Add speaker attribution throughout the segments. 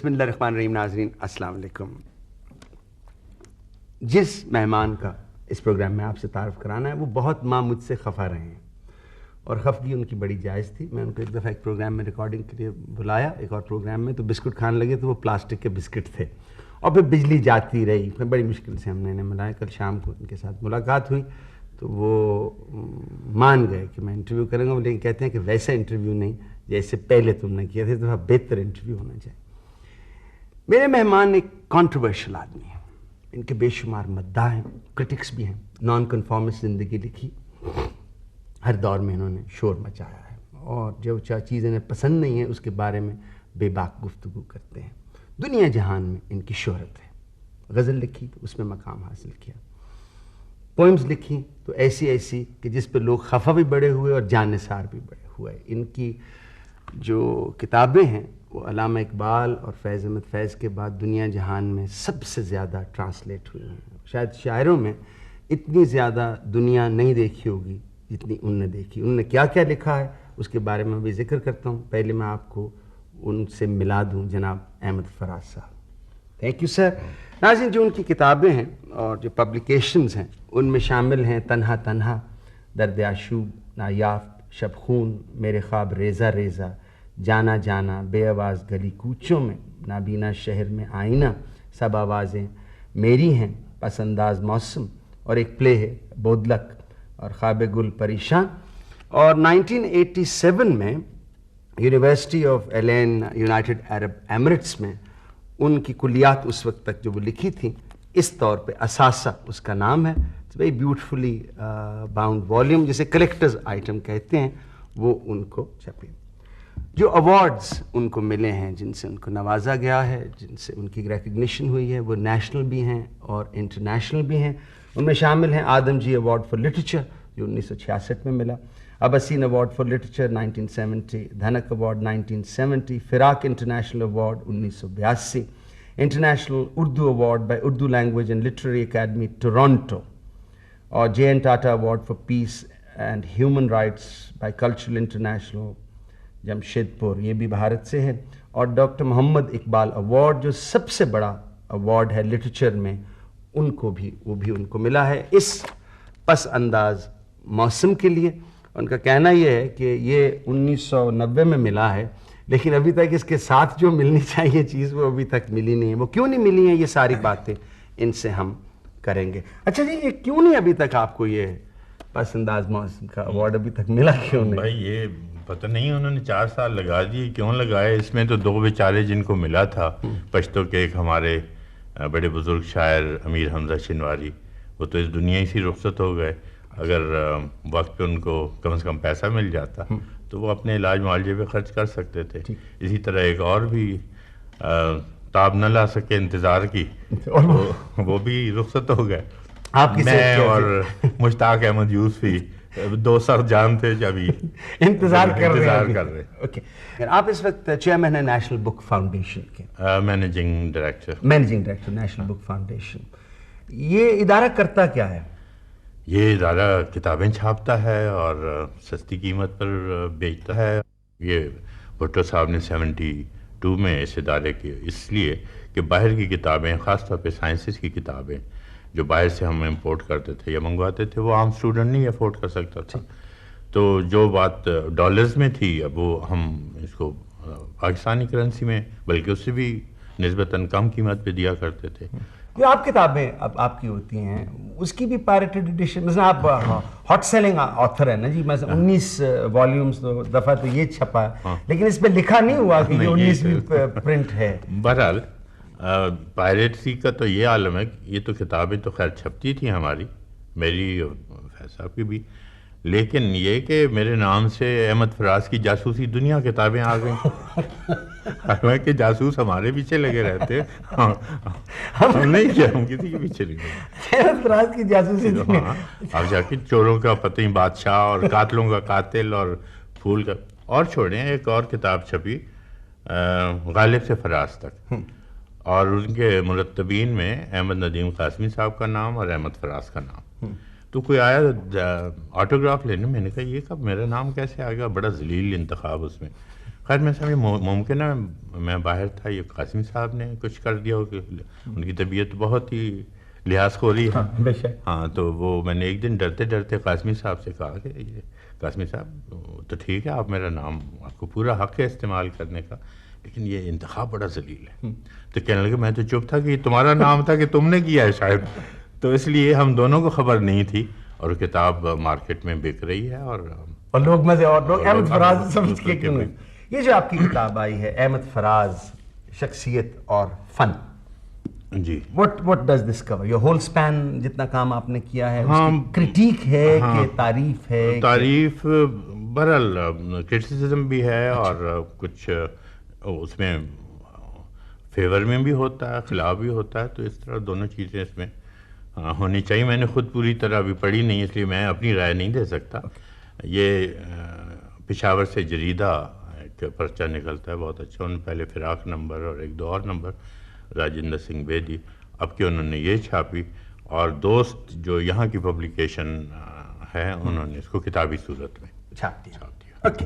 Speaker 1: بسم اللہ الرحمن الرحیم. ناظرین السلام علیکم. جس مہمان کا اس پروگرام میں آپ سے تعارف کرانا ہے وہ بہت ماں مجھ سے خفا رہے ہیں اور خفگی ان کی بڑی جائز تھی. میں ان کو ایک دفعہ ایک پروگرام میں ریکارڈنگ کے لیے بلایا, ایک اور پروگرام میں, تو بسکٹ کھانے لگے تو وہ پلاسٹک کے بسکٹ تھے اور پھر بجلی جاتی رہی. پھر بڑی مشکل سے ہم نے انہیں ملایا. کل شام کو ان کے ساتھ ملاقات ہوئی تو وہ مان گئے کہ میں انٹرویو کروں گا, لیکن کہتے ہیں کہ ویسا انٹرویو نہیں جیسے پہلے تم نے کیا تھا, تو بہتر انٹرویو ہونا چاہیے. میرے مہمان ایک کانٹروورشل آدمی ہیں, ان کے بے شمار مداح ہیں, کرٹکس بھی ہیں. نان کنفارمسٹ زندگی لکھی, ہر دور میں انہوں نے شور مچایا ہے اور جو چیز انہیں پسند نہیں ہے اس کے بارے میں بے باک گفتگو کرتے ہیں. دنیا جہان میں ان کی شہرت ہے. غزل لکھی تو اس میں مقام حاصل کیا, پوئمز لکھی تو ایسی کہ جس پہ لوگ خفا بھی بڑے ہوئے اور جان نثار بھی بڑے ہوئے. ان کی جو کتابیں ہیں وہ علامہ اقبال اور فیض احمد فیض کے بعد دنیا جہان میں سب سے زیادہ ٹرانسلیٹ ہوئی ہیں. شاید شاعروں میں اتنی زیادہ دنیا نہیں دیکھی ہوگی جتنی ان نے دیکھی. انہوں نے کیا کیا لکھا ہے اس کے بارے میں بھی ذکر کرتا ہوں. پہلے میں آپ کو ان سے ملا دوں جناب احمد فراز صاحب. Thank you sir. ناظرین, جو ان کی کتابیں ہیں اور جو پبلیکیشنز ہیں ان میں شامل ہیں تنہا تنہا, درد آشوب, نایافت, شب خون, میرے خواب ریزہ ریزہ, جانا جانا, بے آواز گلی کوچوں میں, نابینا شہر میں آئینہ, سب آوازیں میری ہیں, پس انداز موسم, اور ایک پلے ہے بودلک, اور خواب گل پریشان. اور 1987 میں university of Al Ain united Arab emirates میں ان کی کلیات اس وقت تک جو وہ لکھی تھیں اس طور پہ اثاثہ اس کا نام ہے. It's very beautifully bound volume, جسے کلیکٹرز آئٹم کہتے ہیں, وہ ان کو چھپے. جو ایوارڈز ان کو ملے ہیں, جن سے ان کو نوازا گیا ہے, جن سے ان کی ریکگنیشن ہوئی ہے, وہ نیشنل بھی ہیں اور انٹرنیشنل بھی ہیں. ان میں شامل ہیں Adamjee award for literature جو 1966 میں ملا, Ibsen award for literature 1970, Dhanak award 1970, Firaq international award 1982, international Urdu award by Urdu language and literary academy Toronto, اور J N Tata award for peace and human rights by cultural international Jamshedpur, یہ بھی بھارت سے ہے. اور doctor محمد Iqbal award جو سب سے بڑا ایوارڈ ہے لٹریچر میں, ان کو بھی ان کو ملا ہے اس پس انداز موسم کے لیے. ان کا کہنا یہ ہے کہ یہ 1990 میں ملا ہے, لیکن ابھی تک اس کے ساتھ جو ملنی چاہیے چیز وہ ابھی تک ملی نہیں ہے. وہ کیوں نہیں ملی ہیں, یہ ساری باتیں ان سے ہم کریں گے. اچھا جی, یہ کیوں نہیں ابھی تک آپ کو یہ پس انداز موسم کا ایوارڈ ابھی تک ملا, کیوں نہیں؟
Speaker 2: بھائی یہ پتہ نہیں, انہوں نے 4 سال لگا دیے, کیوں لگائے. اس میں تو 2 بیچارے جن کو ملا تھا پشتو کے, ایک ہمارے بڑے بزرگ شاعر امیر حمزہ شنواری, وہ تو اس دنیا ہی سے رخصت ہو گئے. اگر وقت پہ ان کو کم سے کم پیسہ مل جاتا تو وہ اپنے علاج معالجے پہ خرچ کر سکتے تھے. اسی طرح ایک اور بھی تاب نہ لا سکے انتظار کی, وہ بھی رخصت ہو گئے. میں اور مشتاق احمد یوسفی 2 سخت جان تھے جو ابھی
Speaker 1: انتظار کر
Speaker 2: رہے.
Speaker 1: اوکے, آپ اس وقت چیئرمین ہیں نیشنل بک فاؤنڈیشن کے,
Speaker 2: مینیجنگ ڈائریکٹر
Speaker 1: نیشنل بک فاؤنڈیشن. یہ ادارہ کرتا کیا ہے؟
Speaker 2: یہ ادارہ کتابیں چھاپتا ہے اور سستی قیمت پر بیچتا ہے. یہ بھٹو صاحب نے 72 میں اس ادارے کی, اس لیے کہ باہر کی کتابیں, خاص طور پہ سائنسز کی کتابیں جو باہر سے ہم امپورٹ کرتے تھے یا منگواتے تھے, وہ عام اسٹوڈنٹ نہیں افورڈ کر سکتا تھا. تو جو بات ڈالرز میں تھی, اب وہ ہم اس کو پاکستانی کرنسی میں, بلکہ اس سے بھی نسبتاً کم قیمت پہ دیا کرتے تھے.
Speaker 1: جو آپ کتابیں اب آپ کی ہوتی ہیں اس کی بھی پائریٹڈ ایڈیشن, مثلا آپ ہاٹ سیلنگ آتھر ہیں نا جی, مثلا 19 والیومز دفعہ تو یہ چھپا ہے, لیکن اس پہ لکھا نہیں ہوا کہ یہ 19ویں پرنٹ ہے.
Speaker 2: بہرحال پائریٹسی کا تو یہ عالم ہے. یہ تو کتابیں تو خیر چھپتی تھیں ہماری, میری اور فیض صاحب کی بھی, لیکن یہ کہ میرے نام سے احمد فراز کی جاسوسی دنیا کتابیں آ گئیں. حالانکہ جاسوس ہمارے پیچھے لگے رہتے, ہم نہیں کیا, ہم کسی کے پیچھے لگے.
Speaker 1: احمد فراز کی جاسوسی دنیا,
Speaker 2: اب جا کے چوروں کا پتہ بادشاہ اور قاتلوں کا قاتل اور پھول کا. اور چھوڑیں, ایک اور کتاب چھپی غالب سے فراز تک, اور ان کے مرتبین میں احمد ندیم قاسمی صاحب کا نام اور احمد فراز کا نام. تو کوئی آیا آٹوگراف لینے, میں نے کہا یہ کب میرا نام کیسے آ گیا, بڑا ذلیل انتخاب اس میں. خیر میں سمجھ ممکن ہے میں باہر تھا، یہ قاسمی صاحب نے کچھ کر دیا ہو کہ ان کی طبیعت بہت ہی لحاظ خوری ہے. ہاں تو وہ میں نے ایک دن ڈرتے ڈرتے قاسمی صاحب سے کہا کہ یہ قاسمی صاحب تو ٹھیک ہے آپ میرا نام، آپ کو پورا حق ہے استعمال کرنے کا، لیکن یہ انتخاب بڑا ذلیل ہے. تو کہنے لگے میں تو چپ تھا کہ یہ تمہارا نام تھا کہ تم نے کیا ہے شاید، تو اس لیے ہم دونوں کو خبر نہیں تھی. اور کتاب مارکیٹ میں بک رہی ہے اور
Speaker 1: لوگ مزے اور لوگ احمد فراز سمجھ کے کیوں نہیں. یہ جو آپ کی کتاب آئی ہے احمد فراز شخصیت اور فن،
Speaker 2: جی
Speaker 1: what does this cover? your whole span جتنا کام آپ نے کیا ہے اس کی کرٹیک ہے کہ تعریف ہے؟
Speaker 2: تعریف بہرحال کرٹیسزم بھی ہے اور کچھ اس میں فیور میں بھی ہوتا ہے، خلاف بھی ہوتا ہے، تو اس طرح دونوں چیزیں اس میں ہونی چاہیے. میں نے خود پوری طرح ابھی پڑھی نہیں اس لیے میں اپنی رائے نہیں دے سکتا. یہ پشاور سے جریدہ ایک پرچہ نکلتا ہے بہت اچھا، انہوں نے پہلے فراق نمبر اور ایک دو اور نمبر راجندر سنگھ بیدی، اب کہ انہوں نے یہ چھاپی، اور دوست جو یہاں کی پبلیکیشن ہے انہوں نے اس کو کتابی صورت میں
Speaker 1: چھاپ دیا. Okay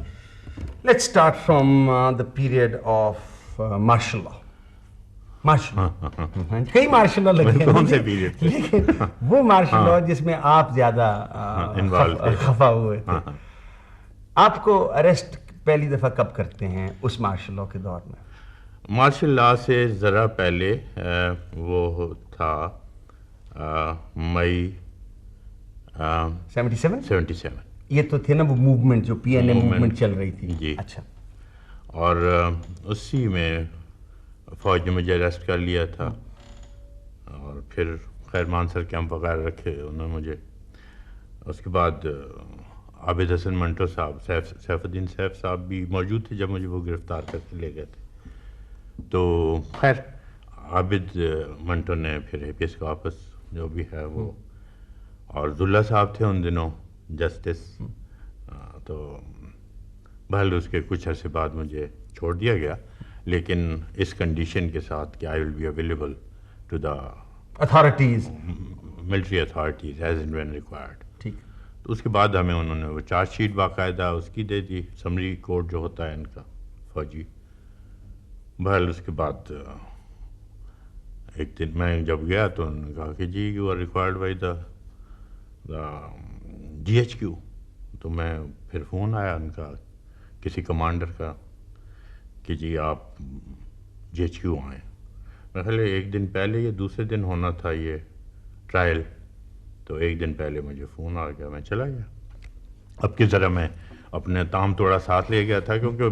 Speaker 1: let's start from the period of martial law. کئی مارشل لا لگے
Speaker 2: کون سے پیریڈ،
Speaker 1: لیکن وہ مارشل لا جس میں آپ زیادہ خفا ہوئے تھے. آپ کو اریسٹ پہلی دفعہ کب کرتے ہیں اس مارشل لا کے دور میں؟
Speaker 2: مارشل لا سے ذرا پہلے وہ تھا مئی 77.
Speaker 1: یہ تو تھے نا وہ موومنٹ جو پی این اے موومنٹ چل رہی تھی.
Speaker 2: جی
Speaker 1: اچھا.
Speaker 2: اور اسی میں فوج نے مجھے اریسٹ کر لیا تھا اور پھر خیر مانسر کیمپ وغیرہ رکھے انہوں نے مجھے. اس کے بعد عابد حسن منٹو صاحب، سیف الدین سیف صاحب بھی موجود تھے جب مجھے وہ گرفتار کر کے لے گئے تھے. تو خیر عابد منٹو نے پھر اے پی ایس کا آفس جو بھی ہے وہ، اور عبداللہ صاحب تھے ان دنوں جسٹس، تو بہرحال اس کے کچھ عرصے بعد مجھے چھوڑ دیا گیا، لیکن اس کنڈیشن کے ساتھ کہ I will be available to the
Speaker 1: authorities,
Speaker 2: military authorities as and when required.
Speaker 1: ٹھیک.
Speaker 2: تو اس کے بعد ہمیں انہوں نے وہ چارج شیٹ باقاعدہ اس کی دے دی، سمری کوڈ جو ہوتا ہے ان کا فوجی. بہرحال اس کے بعد ایک دن میں جب گیا تو انہوں نے کہا کہ جی you are required by the G H Q. تو میں پھر فون آیا ان کا کسی کمانڈر کا کہ جی آپ جی ایچ کیو آئیں. میں خیال ایک دن پہلے یا دوسرے دن ہونا تھا یہ ٹرائل، تو ایک دن پہلے مجھے فون آ گیا، میں چلا گیا. اب کی ذرا میں اپنے تام توڑا ساتھ لے گیا تھا، کیونکہ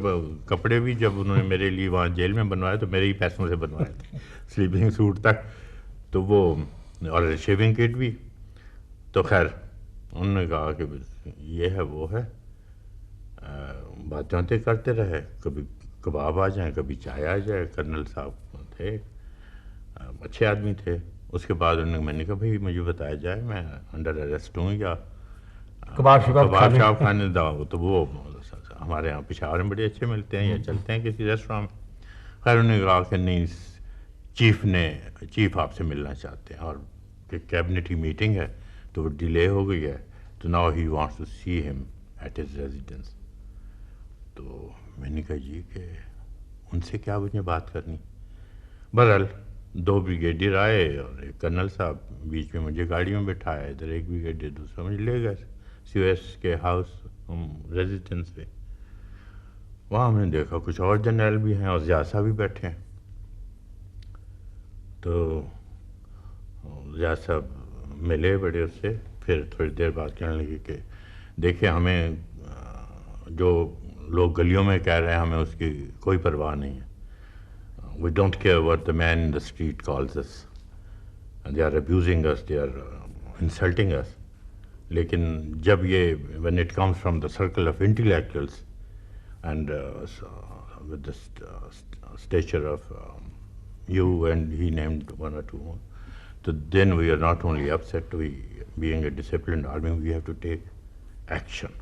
Speaker 2: کپڑے بھی جب انہوں نے میرے لیے وہاں جیل میں بنوائے تو میرے ہی پیسوں سے بنوائے تھے، سلیپنگ سوٹ تک، تو وہ اور شیونگ کٹ بھی. تو خیر انہوں نے کہا کہ یہ ہے وہ ہے، باتیں کرتے رہے، کبھی کباب آ جائیں کبھی چائے آ جائے. کرنل صاحب تھے، اچھے آدمی تھے. اس کے بعد میں نے کہا بھائی مجھے بتایا جائے میں انڈر اریسٹ ہوں یا
Speaker 1: کباب
Speaker 2: شاب کھانے داؤ، تو وہ ہمارے یہاں پشاور میں بڑے اچھے ملتے ہیں یا چلتے ہیں کسی ریسٹوران میں. خیر انہوں نے کہا کہ نہیں چیف آپ سے ملنا چاہتے ہیں اور کہ کیبنٹ کی میٹنگ ہے تو وہ ڈیلے ہو گئی ہے، تو ناؤ ہی وانٹس ٹو سی ہم ایٹ ہز ریزیڈنس. تو میں نے کہا جی کہ ان سے کیا مجھے بات کرنی. بہرحال 2 بریگیڈیئر آئے اور ایک کرنل صاحب بیچ میں مجھے گاڑی میں بٹھایا، ادھر ایک بریگیڈیئر دوسرا مجھے لے گئے سی او ایس کے ہاؤس ریزیڈنس پہ. وہاں ہم نے دیکھا کچھ اور جنرل بھی ہیں اور زیاد صاحب بھی بیٹھے ہیں. تو زیاد صاحب ملے بڑے اس سے، پھر تھوڑی دیر بعد کہنے لگے کہ دیکھیں ہمیں جو لوگ گلیوں میں کہہ رہے ہیں ہمیں اس کی کوئی پرواہ نہیں ہے. We don't care what the man in the street calls us. And they are abusing us, they are insulting us. لیکن جب یہ when it comes from the circle of intellectuals and with the stature of you, and he named 1 or 2 more, so then we are not only upset, we being a disciplined army, we have to take action.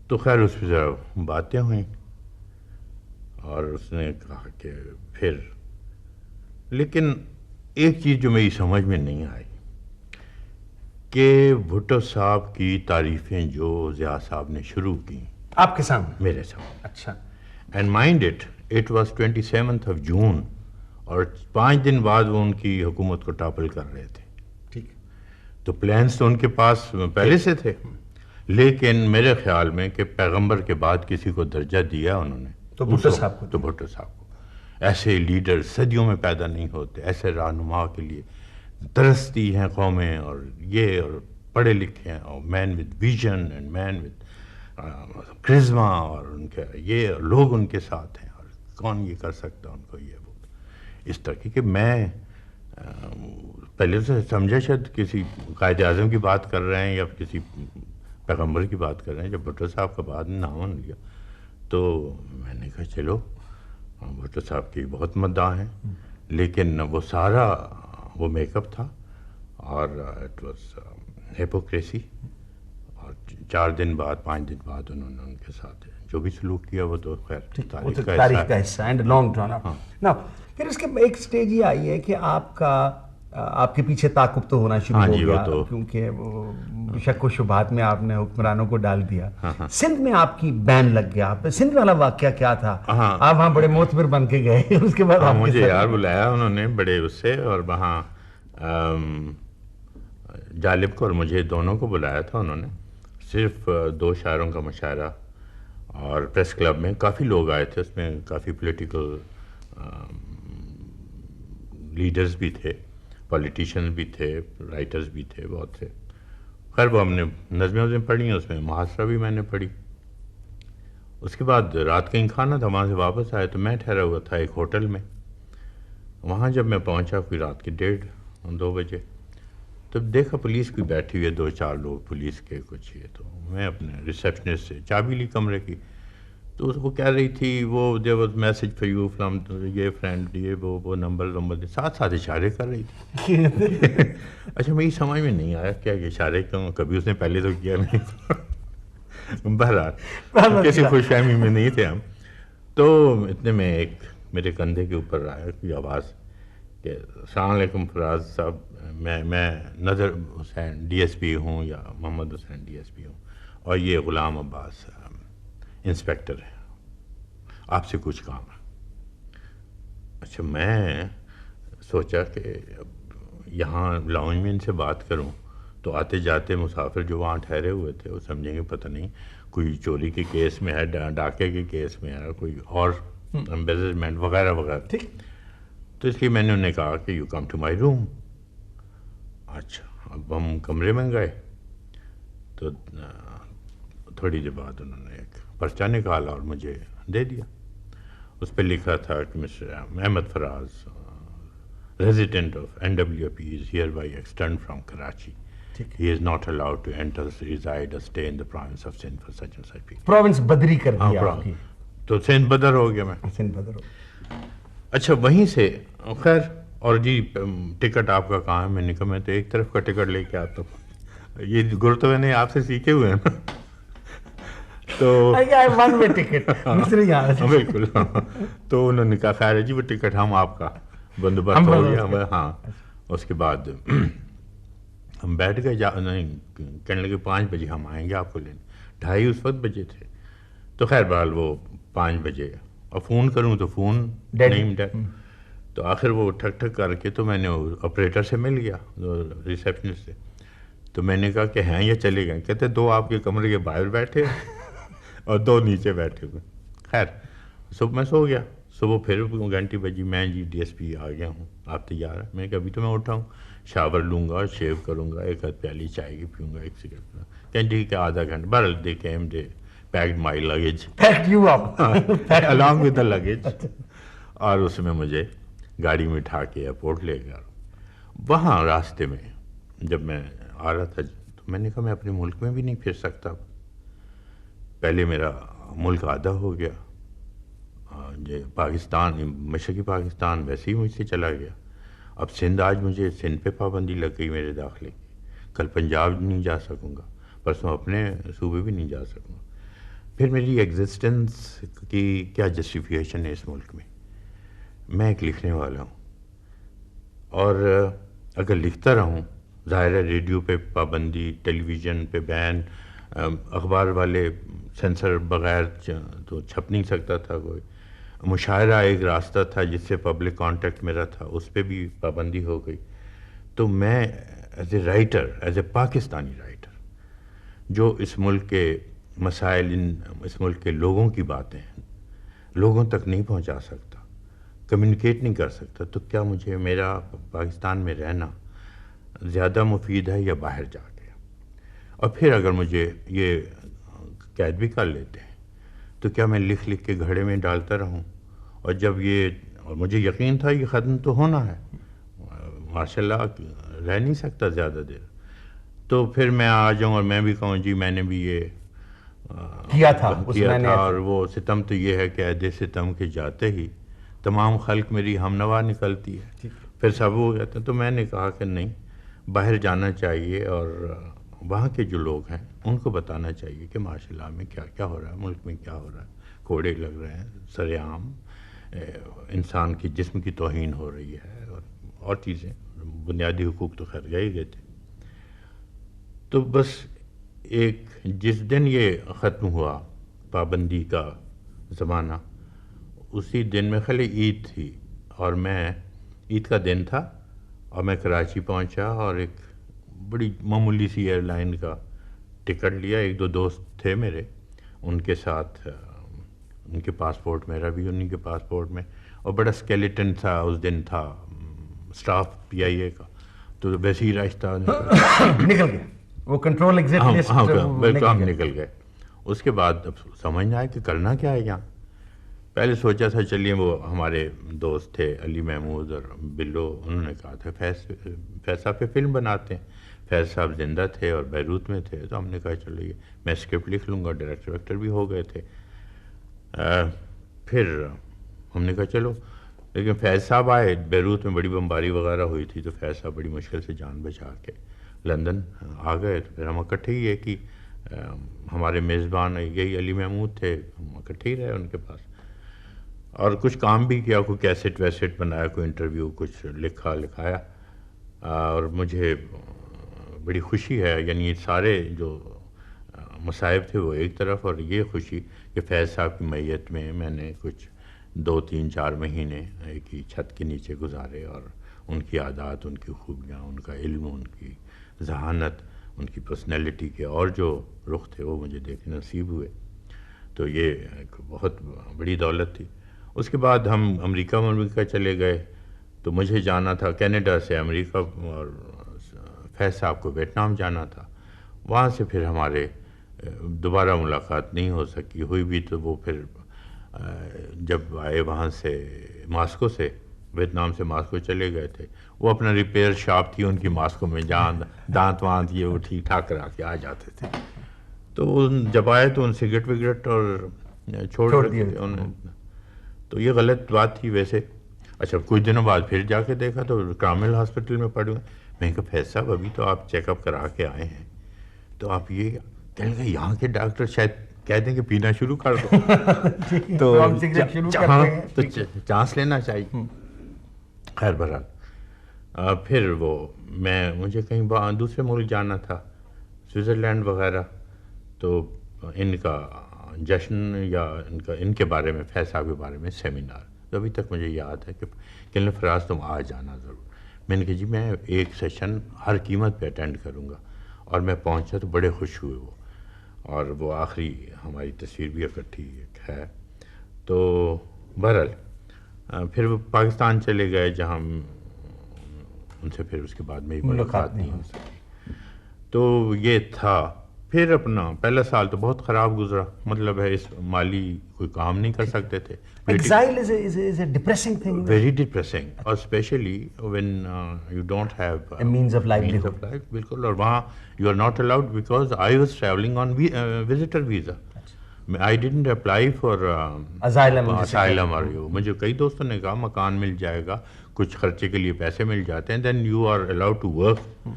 Speaker 2: تو خیر اس پہ ذرا باتیں ہوئیں اور اس نے کہا کہ پھر، لیکن ایک چیز جو میری سمجھ میں نہیں آئی کہ بھٹو صاحب کی تعریفیں جو ضیاء صاحب نے شروع کی
Speaker 1: آپ کے سامنے؟
Speaker 2: میرے سامنے.
Speaker 1: اچھا.
Speaker 2: اینڈ مائنڈ اٹ واز 27 جون, اور 5 دن بعد وہ ان کی حکومت کو ٹاپل کر رہے تھے.
Speaker 1: ٹھیک.
Speaker 2: تو پلانس تو ان کے پاس پہلے سے تھے, لیکن میرے خیال میں کہ پیغمبر کے بعد کسی کو درجہ دیا انہوں نے
Speaker 1: تو بھٹو صاحب کو.
Speaker 2: تو بھٹو صاحب کو. ایسے لیڈر صدیوں میں پیدا نہیں ہوتے, ایسے رہنما کے لیے ترستی ہیں قومیں, اور یہ اور پڑھے لکھے ہیں, اور man with vision and man with charisma, اور ان کے یہ لوگ ان کے ساتھ ہیں, اور کون یہ کر سکتا ان کو, یہ وہ اس طرح کہ میں پہلے سے سمجھا شاید کسی قائد اعظم کی بات کر رہے ہیں یا کسی پیغمبر کی بات کر رہے ہیں. جب بھٹو صاحب کا بعد نام لیا تو میں نے کہا چلو بھٹو صاحب کی بہت مداح ہیں, لیکن وہ سارا وہ میک اپ تھا, اور اٹ واز ہیپوکریسی. اور 4 دن بعد 5 دن بعد انہوں نے ان کے ساتھ جو بھی سلوک کیا وہ تو خیر
Speaker 1: تاریخ کا حصہ اینڈ لانگ ڈران آؤٹ. نا پھر اس کے ایک سٹیج یہ آئی ہے کہ آپ کے پیچھے تعاقب تو ہونا شروع ہو گیا, کیونکہ وہ شک و شبہات میں آپ نے حکمرانوں کو ڈال دیا. سندھ میں آپ کی بین لگ گیا. سندھ والا واقعہ کیا تھا؟ آپ وہاں بڑے معتبر بن کے گئے, اس کے بعد
Speaker 2: مجھے یار بلایا انہوں نے بڑے اس سے, اور وہاں جالب کو اور مجھے دونوں کو بلایا تھا انہوں نے. صرف 2 شاعروں کا مشاعرہ, اور پریس کلب میں کافی لوگ آئے تھے, اس میں کافی پولیٹیکل لیڈرز بھی تھے, پولیٹیشینز بھی تھے, رائٹرز بھی تھے, بہت سے. خیر وہ ہم نے نظمیں پڑھی ہیں, اس میں محاصرہ بھی میں نے پڑھی. اس کے بعد رات کہیں کھانا تھا, وہاں سے واپس آئے تو میں ٹھہرا ہوا تھا ایک ہوٹل میں. وہاں جب میں پہنچا کوئی رات کے 1:30-2 بجے, تب دیکھا پولیس کوئی بیٹھی ہوئی ہے, 2-4 لوگ پولیس کے کچھ. یہ تو میں اپنے ریسیپشنسٹ سے چابی لی کمرے کی, تو اس کو کہہ رہی تھی وہ there was message for you from یہ فرینڈ, یہ وہ نمبر ساتھ اشارے کر رہی تھی. اچھا میری سمجھ میں نہیں آیا کیا یہ اشارے کیوں, کبھی اس نے پہلے تو کیا نہیں. بہرحال کسی خوش فہمی میں نہیں تھے ہم. تو اتنے میں ایک میرے کندھے کے اوپر آیا کوئی آواز کہ السلام علیکم فراز صاحب, میں نظر حسین ڈی ایس پی ہوں, یا محمد حسین ڈی ایس پی ہوں, اور یہ غلام عباس انسپیکٹر ہے, آپ سے کچھ کام ہے. اچھا میں سوچا کہ یہاں لاؤنج میں ان سے بات کروں تو آتے جاتے مسافر جو وہاں ٹھہرے ہوئے تھے وہ سمجھیں گے پتہ نہیں کوئی چوری کے کیس میں ہے, ڈاکے کے کیس میں ہے, کوئی اور امبیزمنٹ وغیرہ وغیرہ. تو اس لیے میں نے انہیں کہا کہ یو کم ٹو مائی روم. اچھا اب ہم کمرے میں گئے تو تھوڑی دیر بعد انہوں نے ایک پرچہ نکالا اور مجھے دے دیا. اس پہ لکھا تھا کہ mister Ahmad Faraz resident of NWP is hereby externed from Karachi. He is not allowed to enter, reside or stay in the province of Sindh for such and such people.
Speaker 1: Province بدری کر دیا آپ کی.
Speaker 2: تو سندھ بدر ہو گیا میں.
Speaker 1: سندھ بدر ہو.
Speaker 2: اچھا وہیں سے خیر, اور جی ٹکٹ آپ کا کہاں ہے؟ میں نے کہا میں تو ایک طرف کا ٹکٹ لے کے آتا ہوں, یہ گر تو میں نے آپ سے سیکھے ہوئے ہیں نا. تو
Speaker 1: ون وے ٹکٹ
Speaker 2: بالکل. تو انہوں نے کہا خیر ہے جی وہ ٹکٹ ہم آپ کا بندوبست ہو گیا. ہاں اس کے بعد ہم بیٹھ گئے, کہنے لگے 5 بجے ہم آئیں گے آپ کو لینے. 2:30 اس وقت بجے تھے. تو خیر بہرحال وہ 5 بجے, اور فون کروں تو فون نہیں ڈیڈ. تو آخر وہ ٹھک ٹھک کر کے تو میں نے آپریٹر سے مل گیا, ریسیپشنسٹ سے. تو میں نے کہا کہ ہیں یا چلے گئے؟ کہتے 2 آپ کے کمرے کے باہر بیٹھے اور 2 نیچے بیٹھے ہوئے. خیر صبح میں سو گیا. صبح پھر گھنٹی بجی, میں جی ڈی ایس پی آ گیا ہوں, آپ تیار ہیں؟ میں کہ ابھی تو میں اٹھا ہوں, شاور لوں گا, شیو کروں گا, 1 پیالی چائے کی پیوں گا, 1 سگریٹ. کہیں ٹھیک ہے آدھا گھنٹہ. بہرحال they came they packed my luggage along with the luggage. اور اس میں مجھے گاڑی میں اٹھا کے ایئرپورٹ لے گیا. وہاں راستے میں جب میں آ رہا تھا تو میں نے کہا میں اپنے ملک میں بھی نہیں پھر سکتا. پہلے میرا ملک آدھا ہو گیا, پاکستان مشرقی پاکستان ویسے ہی مجھ سے چلا گیا. اب سندھ, آج مجھے سندھ پہ پابندی لگ گئی میرے داخلے کی. کل پنجاب نہیں جا سکوں گا, پرسوں اپنے صوبے بھی نہیں جا سکوں گا. پھر میری ایگزسٹنس کی کیا جسٹیفیکیشن ہے اس ملک میں؟ میں ایک لکھنے والا ہوں, اور اگر لکھتا رہوں, ظاہر ہے ریڈیو پہ پابندی, ٹیلی ویژن پہ بین, اخبار والے سینسر بغیر تو چھپ نہیں سکتا تھا کوئی. مشاعرہ ایک راستہ تھا جس سے پبلک کانٹیکٹ میرا تھا, اس پہ بھی پابندی ہو گئی. تو میں as a writer, as a Pakistani writer, جو اس ملک کے مسائل, اس ملک کے لوگوں کی باتیں لوگوں تک نہیں پہنچا سکتا, کمیونیکیٹ نہیں کر سکتا, تو کیا مجھے میرا پاکستان میں رہنا زیادہ مفید ہے یا باہر جا کے؟ اور پھر اگر مجھے یہ قید بھی کر لیتے ہیں تو کیا میں لکھ لکھ کے گھڑے میں ڈالتا رہوں؟ اور جب یہ, اور مجھے یقین تھا یہ ختم تو ہونا ہے, ماشاء اللہ رہ نہیں سکتا زیادہ دیر, تو پھر میں آ جاؤں اور میں بھی کہوں جی میں نے بھی یہ
Speaker 1: کیا تھا,
Speaker 2: اور وہ ستم تو یہ ہے کہ عہد ستم کے جاتے ہی تمام خلق میری ہمنوا نکلتی ہے, پھر سب ہو جاتے ہیں. تو میں نے کہا کہ نہیں, باہر جانا چاہیے اور وہاں کے جو لوگ ہیں ان کو بتانا چاہیے کہ ماشاء اللہ میں کیا کیا ہو رہا ہے, ملک میں کیا ہو رہا ہے, کوڑے لگ رہے ہیں سر عام, انسان کی جسم کی توہین ہو رہی ہے, اور چیزیں, بنیادی حقوق تو خیر گئے تھے. تو بس ایک جس دن یہ ختم ہوا پابندی کا زمانہ, اسی دن میں خالی عید تھی, اور میں عید کا دن تھا اور میں کراچی پہنچا اور ایک بڑی معمولی سی ایئر لائن کا ٹکٹ لیا. ایک دو دوست تھے میرے, ان کے ساتھ, ان کے پاسپورٹ, میرا بھی انہیں کے پاسپورٹ میں, اور بڑا اسکیلیٹن تھا اس دن تھا اسٹاف پی آئی اے کا, تو ویسے ہی راستہ
Speaker 1: نکل گیا وہ کنٹرول ایگزٹ لسٹ,
Speaker 2: بالکل ہم نکل گئے. اس کے بعد اب سمجھ نہ آیا کہ کرنا کیا ہے یہاں. پہلے سوچا تھا چلیے, وہ ہمارے دوست تھے علی محمود اور بلو, انہوں نے کہا تھا فیض صاحب پہ فلم بناتے ہیں. فیض صاحب زندہ تھے اور بیروت میں تھے, تو ہم نے کہا چلو یہ میں اسکرپٹ لکھ لوں گا, ڈائریکٹر ویکٹر بھی ہو گئے تھے. پھر ہم نے کہا چلو, لیکن فیض صاحب آئے, بیروت میں بڑی بمباری وغیرہ ہوئی تھی, تو فیض صاحب بڑی مشکل سے جان بچا کے لندن آ گئے. تو پھر ہم اکٹھے ہی ہے کہ ہمارے میزبان یہی علی محمود تھے, ہم اکٹھے ہی رہے ان کے پاس, اور کچھ کام بھی کیا, کوئی کیسٹ ویسٹ بنایا, کوئی انٹرویو کچھ لکھایا. اور مجھے بڑی خوشی ہے, یعنی سارے جو مصائب تھے وہ ایک طرف, اور یہ خوشی کہ فیض صاحب کی میت میں میں نے کچھ 2-3-4 مہینے ایک ہی چھت کے نیچے گزارے, اور ان کی عادات, ان کی خوبیاں, ان کا علم, ان کی ذہانت, ان کی پرسنالٹی کے اور جو رخ تھے وہ مجھے دیکھنے نصیب ہوئے. تو یہ ایک بہت بڑی دولت تھی. اس کے بعد ہم امریکہ چلے گئے, تو مجھے جانا تھا کینیڈا سے امریکہ, اور فیض صاحب کو ویتنام جانا تھا. وہاں سے پھر ہمارے دوبارہ ملاقات نہیں ہو سکی, ہوئی بھی تو وہ پھر جب آئے وہاں سے ماسکو سے, ویتنام سے ماسکو چلے گئے تھے. وہ اپنا ریپیئر شاپ تھی ان کی ماسکو میں, جہاں دانت وانت یہ وہ ٹھیک ٹھاک کرا کے آ جاتے تھے. تو جب آئے تو ان سگریٹ وگریٹ اور چھوڑ دیے انہوں نے, تو یہ غلط بات تھی ویسے. اچھا کچھ دنوں بعد پھر جا کے دیکھا تو کامل ہاسپٹل میں پڑے ہوئے. میں نے کہا فیض صاحب ابھی تو آپ چیک اپ کرا کے آئے ہیں, تو آپ یہ کہنے لگے یہاں کے ڈاکٹر شاید کہہ دیں کہ پینا شروع کر دو, تو چانس لینا چاہیے. خیر بہرحال پھر وہ مجھے کہیں دوسرے ملک جانا تھا, سوئٹزرلینڈ وغیرہ, تو ان کا جشن یا ان کے بارے میں, فیض صاحب کے بارے میں سیمینار, تو ابھی تک مجھے یاد ہے کہ کہنے فراز تم آ جانا ضرور. میں نے کہا جی میں ایک سیشن ہر قیمت پہ اٹینڈ کروں گا, اور میں پہنچا تو بڑے خوش ہوئے وہ, اور وہ آخری ہماری تصویر بھی اکٹھی ہے. تو بہرحال پھر وہ پاکستان چلے گئے, جہاں ان سے پھر اس کے بعد میری ملاقات نہیں ہو سکی. تو یہ تھا. پھر اپنا پہلا سال تو بہت خراب گزرا, مطلب ہے اس مالی کوئی کام نہیں کر سکتے تھے.
Speaker 1: Exile is a depressing thing.
Speaker 2: Very depressing, اور especially when you don't have
Speaker 1: a means of livelihood.
Speaker 2: بالکل, اور وہاں you are not allowed because I was traveling on visitor visa. I didn't apply for asylum or you. مجھے کئی دوستوں نے کہا مکان مل جائے گا, کچھ خرچے کے لیے پیسے مل جاتے ہیں, then you are allowed to work.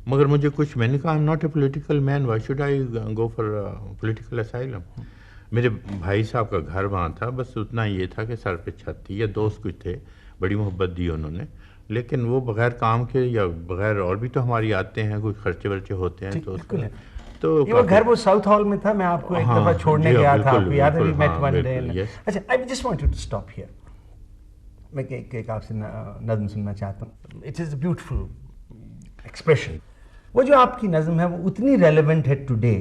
Speaker 2: مگر مجھے کچھ, میں نے کہا I'm not a political man, why should I go for political asylum. میرے بھائی صاحب کا گھر وہاں تھا, بس اتنا یہ تھا کہ سر پہ چھت تھی, یا دوست کچھ تھے, بڑی محبت دی انہوں نے, لیکن وہ بغیر کام کے یا بغیر اور بھی تو ہماری آتے ہیں, کوئی خرچے ورچے ہوتے ہیں, تو
Speaker 1: یہ وہ گھر وہ ساؤتھ ہال میں تھا، میں آپ کو ایک دفعہ چھوڑنے گیا تھا، آپ کو یاد ہے؟ We met one day. اچھا، I just want you to stop here. میں ایک آپ سے نظم سننا چاہتا ہوں. It is a beautiful expression. وہ جو آپ کی نظم ہے وہ اتنی ریلیونٹ ہے today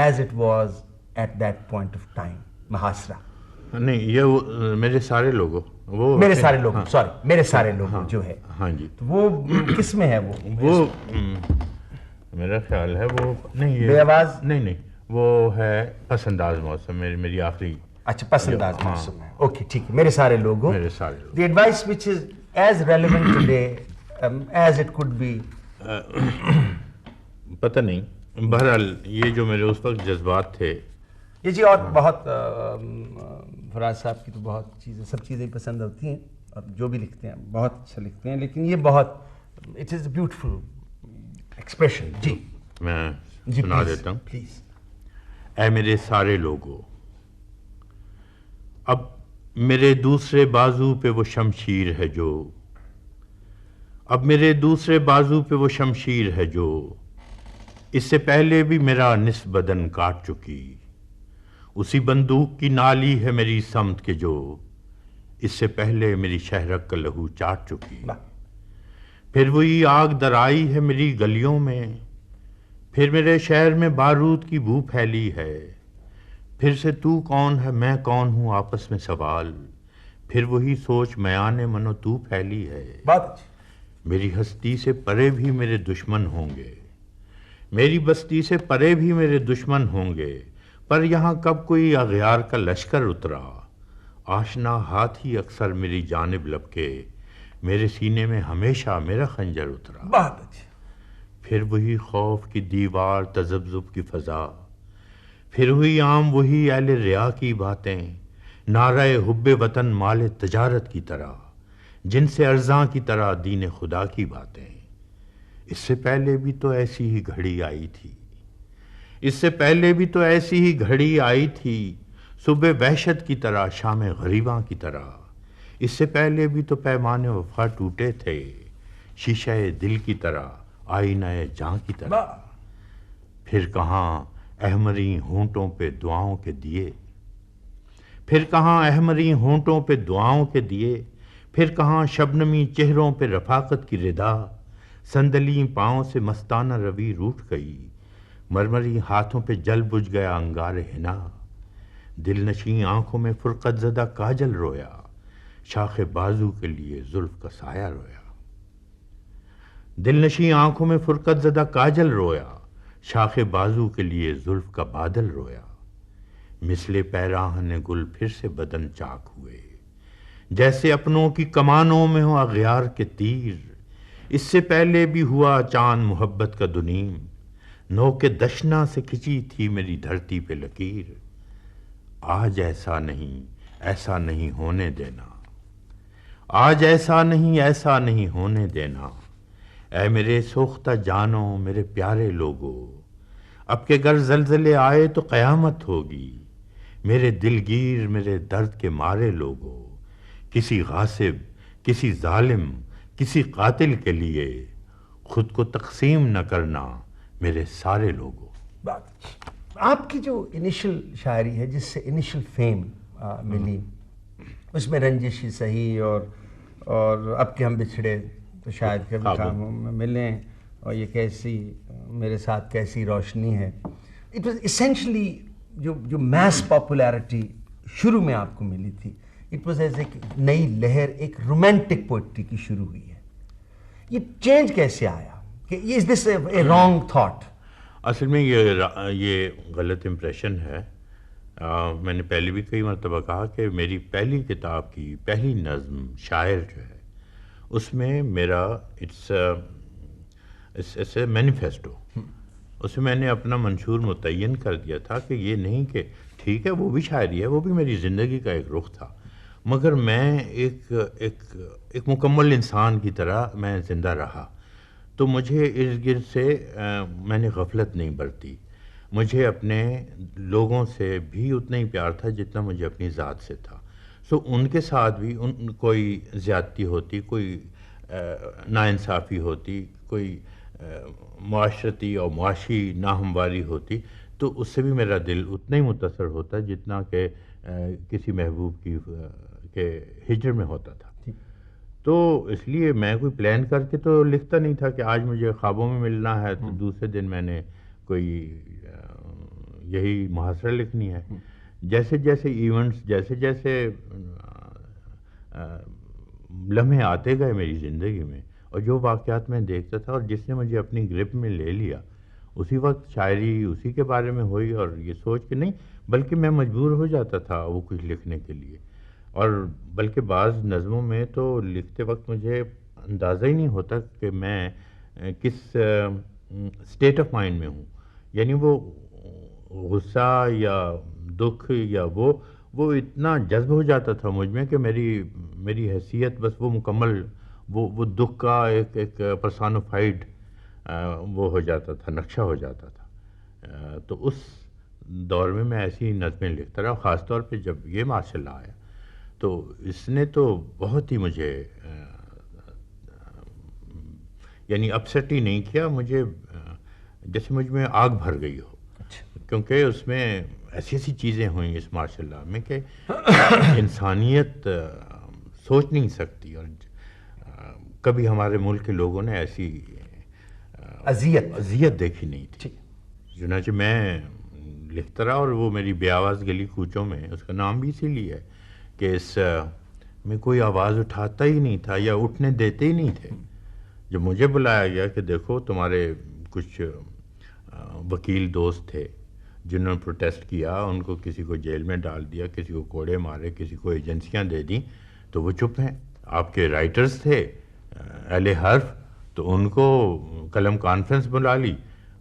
Speaker 1: as it was at that point of time. محاصرہ
Speaker 2: نہیں، یہ میرے سارے لوگوں، وہ
Speaker 1: میرے سارے لوگ، سوری میرے سارے لوگ جو ہے،
Speaker 2: ہاں جی،
Speaker 1: وہ کس میں ہے؟
Speaker 2: وہ میرا خیال ہے وہ نہیں،
Speaker 1: بے آواز
Speaker 2: نہیں، وہ ہے پس انداز موسم، میری آخری.
Speaker 1: اچھا، پسنداز موسم ہے. اوکے ٹھیک ہے. میرے سارے لوگوں،
Speaker 2: میرے سارے لوگ.
Speaker 1: The advice which is as relevant today as it could be.
Speaker 2: پتہ نہیں، بہرحال یہ جو میرے اس وقت جذبات تھے.
Speaker 1: یہ جی، اور بہت فراز صاحب کی تو بہت چیزیں، سب چیزیں پسند ہوتی ہیں، اور جو بھی لکھتے ہیں بہت اچھا لکھتے ہیں، لیکن یہ بہت it is a beautiful expression. جی
Speaker 2: میں سنا دیتا ہوں.
Speaker 1: پلیز.
Speaker 2: اے میرے سارے لوگوں، اب میرے دوسرے بازو پہ وہ شمشیر ہے جو، اب میرے دوسرے بازو پہ وہ شمشیر ہے جو اس سے پہلے بھی میرا نصف بدن کاٹ چکی. اسی بندوق کی نالی ہے میری سمت کے جو اس سے پہلے میری شہرک کا لہو چاٹ چکی. پھر وہی آگ درائی ہے میری گلیوں میں، پھر میرے شہر میں بارود کی بو پھیلی ہے. پھر سے تو کون ہے میں کون ہوں آپس میں سوال، پھر وہی سوچ میان منو تو پھیلی ہے. میری ہستی سے پرے بھی میرے دشمن ہوں گے، میری بستی سے پرے بھی میرے دشمن ہوں گے، پر یہاں کب کوئی اغیار کا لشکر اترا. آشنا ہاتھ ہی اکثر میری جانب لپکے، میرے سینے میں ہمیشہ میرا خنجر اترا. پھر وہی خوف کی دیوار تذبذب کی فضا، پھر ہوئی عام وہی اہل ریا کی باتیں، نعرہ حب وطن مال تجارت کی طرح، جن سے ارزاں کی طرح دین خدا کی باتیں. اس سے پہلے بھی تو ایسی ہی گھڑی آئی تھی، اس سے پہلے بھی تو ایسی ہی گھڑی آئی تھی، صبح وحشت کی طرح شام غریباں کی طرح. اس سے پہلے بھی تو پیمانے وفا ٹوٹے تھے، شیشہ دل کی طرح آئینہ جاں کی طرح. پھر کہاں احمری ہونٹوں پہ دعاؤں کے دیے، پھر کہاں احمری ہونٹوں پہ دعاؤں کے دیے، پھر کہاں شبنمی چہروں پہ رفاقت کی ردا. سندلی پاؤں سے مستانہ روی روٹھ گئی، مرمری ہاتھوں پہ جل بجھ گیا انگار ہنا. دل نشیں آنکھوں میں فرقت زدہ کاجل رویا، شاخ بازو کے لیے زلف کا سایہ رویا. دل نشیں آنکھوں میں فرقت زدہ کاجل رویا، شاخ بازو کے لیے زلف کا بادل رویا. مثل پیراہن گل پھر سے بدن چاک ہوئے، جیسے اپنوں کی کمانوں میں ہو اغیار کے تیر. اس سے پہلے بھی ہوا چاند محبت کا دنیم، نو کے دشنا سے کھچی تھی میری دھرتی پہ لکیر. آج ایسا نہیں ہونے دینا، آج ایسا نہیں ہونے دینا. اے میرے سوختہ جانوں، میرے پیارے لوگوں، اب کے گر زلزلے آئے تو قیامت ہوگی. میرے دلگیر، میرے درد کے مارے لوگوں، کسی غاصب، کسی ظالم، کسی قاتل کے لیے خود کو تقسیم نہ کرنا میرے سارے لوگوں.
Speaker 1: آپ کی جو انیشل شاعری ہے، جس سے انیشل فیم ملی، اس میں رنجش ہی صحیح، اور اب کہ ہم بچھڑے تو شاید کبھی کام ملیں، اور یہ کیسی میرے ساتھ کیسی روشنی ہے. اٹ واز اسینشلی جو میس پاپولیرٹی شروع میں آپ کو ملی تھی، اٹ واز ایز ایک نئی لہر، ایک رومانٹک پوئٹری کی شروع ہوئی ہے. یہ چینج کیسے آیا؟ کہ از دس اے رانگ تھاٹ؟
Speaker 2: اصل میں یہ غلط امپریشن ہے. میں نے پہلے بھی کئی مرتبہ کہا کہ میری پہلی کتاب کی پہلی نظم شاعر جو ہے، اس میں میرا اٹس اے مینیفیسٹو. اس میں نے اپنا منشور متعین کر دیا تھا کہ یہ نہیں کہ ٹھیک ہے وہ بھی شاعری ہے، وہ بھی میری زندگی کا ایک رخ تھا، مگر میں ایک مکمل انسان کی طرح میں زندہ رہا. تو مجھے ارد گرد سے میں نے غفلت نہیں برتی. مجھے اپنے لوگوں سے بھی اتنا ہی پیار تھا جتنا مجھے اپنی ذات سے تھا. ان کے ساتھ بھی کوئی زیادتی ہوتی، کوئی ناانصافی ہوتی، کوئی معاشرتی اور معاشی ناہمواری ہوتی تو اس سے بھی میرا دل اتنا ہی متاثر ہوتا جتنا کہ کسی محبوب کی کے ہجر میں ہوتا تھا. تو اس لیے میں کوئی پلان کر کے تو لکھتا نہیں تھا کہ آج مجھے خوابوں میں ملنا ہے تو دوسرے دن میں نے کوئی یہی محاصرہ لکھنی ہے. جیسے جیسے ایونٹس جیسے جیسے لمحے آتے گئے میری زندگی میں اور جو واقعات میں دیکھتا تھا اور جس نے مجھے اپنی گرپ میں لے لیا اسی وقت شاعری اسی کے بارے میں ہوئی. اور یہ سوچ کے نہیں بلکہ میں مجبور ہو جاتا تھا وہ کچھ لکھنے کے لیے. اور بلکہ بعض نظموں میں تو لکھتے وقت مجھے اندازہ ہی نہیں ہوتا کہ میں کس اسٹیٹ آف مائنڈ میں ہوں. یعنی وہ غصہ یا دکھ یا وہ اتنا جذب ہو جاتا تھا مجھ میں کہ میری حیثیت بس وہ مکمل وہ دکھ کا ایک پرسانوفائڈ وہ ہو جاتا تھا، نقشہ ہو جاتا تھا. تو اس دور میں ایسی نظمیں لکھتا رہا. خاص طور پہ جب یہ ماشاء اللہ آیا تو اس نے تو بہت ہی مجھے یعنی اپسیٹ ہی نہیں کیا، مجھے جیسے مجھ میں آگ بھر گئی ہو. کیونکہ اس میں ایسی ایسی چیزیں ہوئیں اس ماشاء اللہ میں کہ انسانیت سوچ نہیں سکتی. اور کبھی ہمارے ملک کے لوگوں نے ایسی اذیت دیکھی نہیں تھی. چنانچہ میں لکھتا رہا اور وہ میری بے آواز گلی کوچوں میں، اس کا نام بھی اسی لیے ہے کہ اس میں کوئی آواز اٹھاتا ہی نہیں تھا یا اٹھنے دیتے ہی نہیں تھے. جب مجھے بلایا گیا کہ دیکھو تمہارے کچھ وکیل دوست تھے جنہوں نے پروٹیسٹ کیا، ان کو کسی کو جیل میں ڈال دیا، کسی کو کوڑے مارے، کسی کو ایجنسیاں دے دیں، تو وہ چپ ہیں. آپ کے رائٹرز تھے اہل حرف، تو ان کو قلم کانفرنس بلا لی.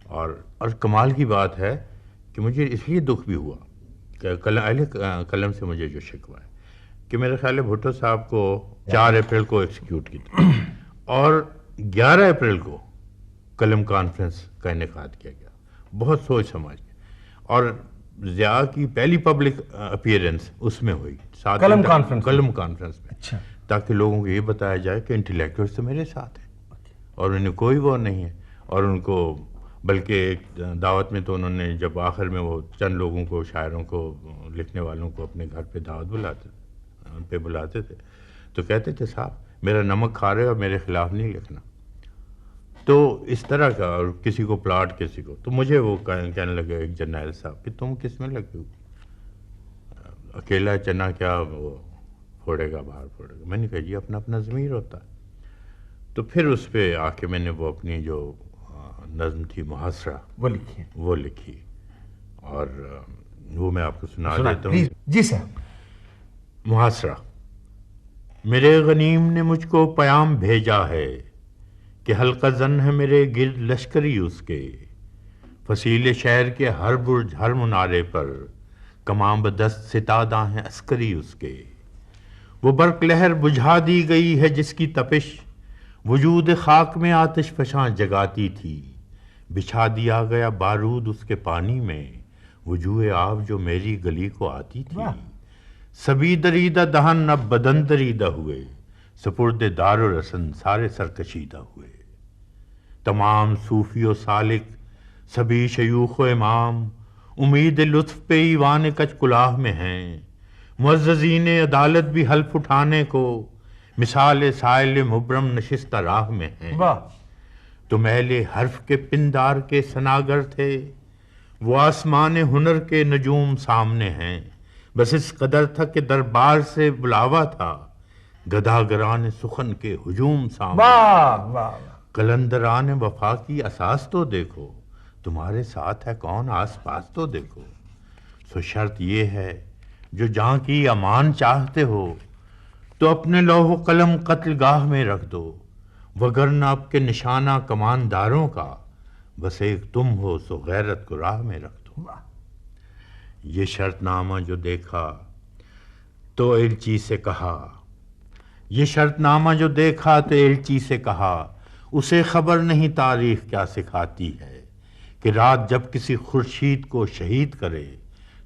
Speaker 2: اور کمال کی بات ہے کہ مجھے اس لیے دکھ بھی ہوا کہ اہل قلم سے مجھے جو شکوہ ہے کہ میرے خیال ہے بھٹو صاحب کو 4 اپریل کو ایکسیکیوٹ کیا اور 11 اپریل کو قلم کانفرنس کا انعقاد کیا گیا بہت سوچ سمجھ کے. اور ضیاء کی پہلی پبلک اپیئرنس اس میں ہوئی قلم کانفرنس میں، تاکہ لوگوں کو یہ بتایا جائے کہ انٹلیکچوئلز تو میرے ساتھ ہیں اور انہیں کوئی وہ نہیں ہے. اور ان کو بلکہ ایک دعوت میں تو انہوں نے جب آخر میں وہ چند لوگوں کو، شاعروں کو، لکھنے والوں کو اپنے گھر پہ دعوت بلاتے تھے تو کہتے تھے صاحب میرا نمک کھا رہے اور میرے خلاف نہیں لکھنا. تو اس طرح کا. اور کسی کو پلاٹ کسی کو، تو مجھے وہ کہنے لگے ایک جرنیل صاحب کہ تم کس میں لگے ہو، اکیلا چنا کیا وہ پھوڑے گا باہر پھوڑے گا. میں نے کہا جی اپنا اپنا ضمیر ہوتا ہے. تو پھر اس پہ آ کے میں نے وہ اپنی جو نظم تھی محاصرہ وہ لکھی اور وہ میں آپ کو سنا دیتا ہوں.
Speaker 1: جی سر.
Speaker 2: محاصرہ. میرے غنیم نے مجھ کو پیام بھیجا ہے کہ حلقہ زن ہے میرے گرد لشکری اس کے، فصیل شہر کے ہر برج ہر منارے پر کماں بدست ستادہ ہیں عسکری اس کے. وہ برق لہر بجھا دی گئی ہے جس کی تپش وجود خاک میں آتش فشاں جگاتی تھی. بچھا دیا گیا بارود اس کے پانی میں وجوہ آب جو میری گلی کو آتی تھی. سبھی دریدہ دہن اب بدن دریدہ ہوئے، سپرد دار و رسن سارے سرکشیدہ ہوئے. تمام صوفی و سالک سبھی شیوخ و امام امید لطف پہ ایوان کچ کلاہ میں ہیں. معززین عدالت بھی حلف اٹھانے کو مثال سائل مبرم نشستہ راہ میں ہیں. تم اہل حرف کے پندار کے سناگر تھے، وہ آسمان ہنر کے نجوم سامنے ہیں. بس اس قدر تھا کہ دربار سے بلاوا تھا، گداگران سخن کے ہجوم سامنے. قلندران وفا کی اساس تو دیکھو، تمہارے ساتھ ہے کون آس پاس تو دیکھو. سو شرط یہ ہے جو جہاں کی امان چاہتے ہو تو اپنے لوح و قلم قتل گاہ میں رکھ دو، وگرنہ اب کے نشانہ کمانداروں کا بس ایک تم ہو سو غیرت کو راہ میں رکھ دو. یہ شرط نامہ جو دیکھا تو ایلچی سے کہا، یہ شرط نامہ جو دیکھا تو ایلچی سے کہا، اسے خبر نہیں تاریخ کیا سکھاتی ہے کہ رات جب کسی خورشید کو شہید کرے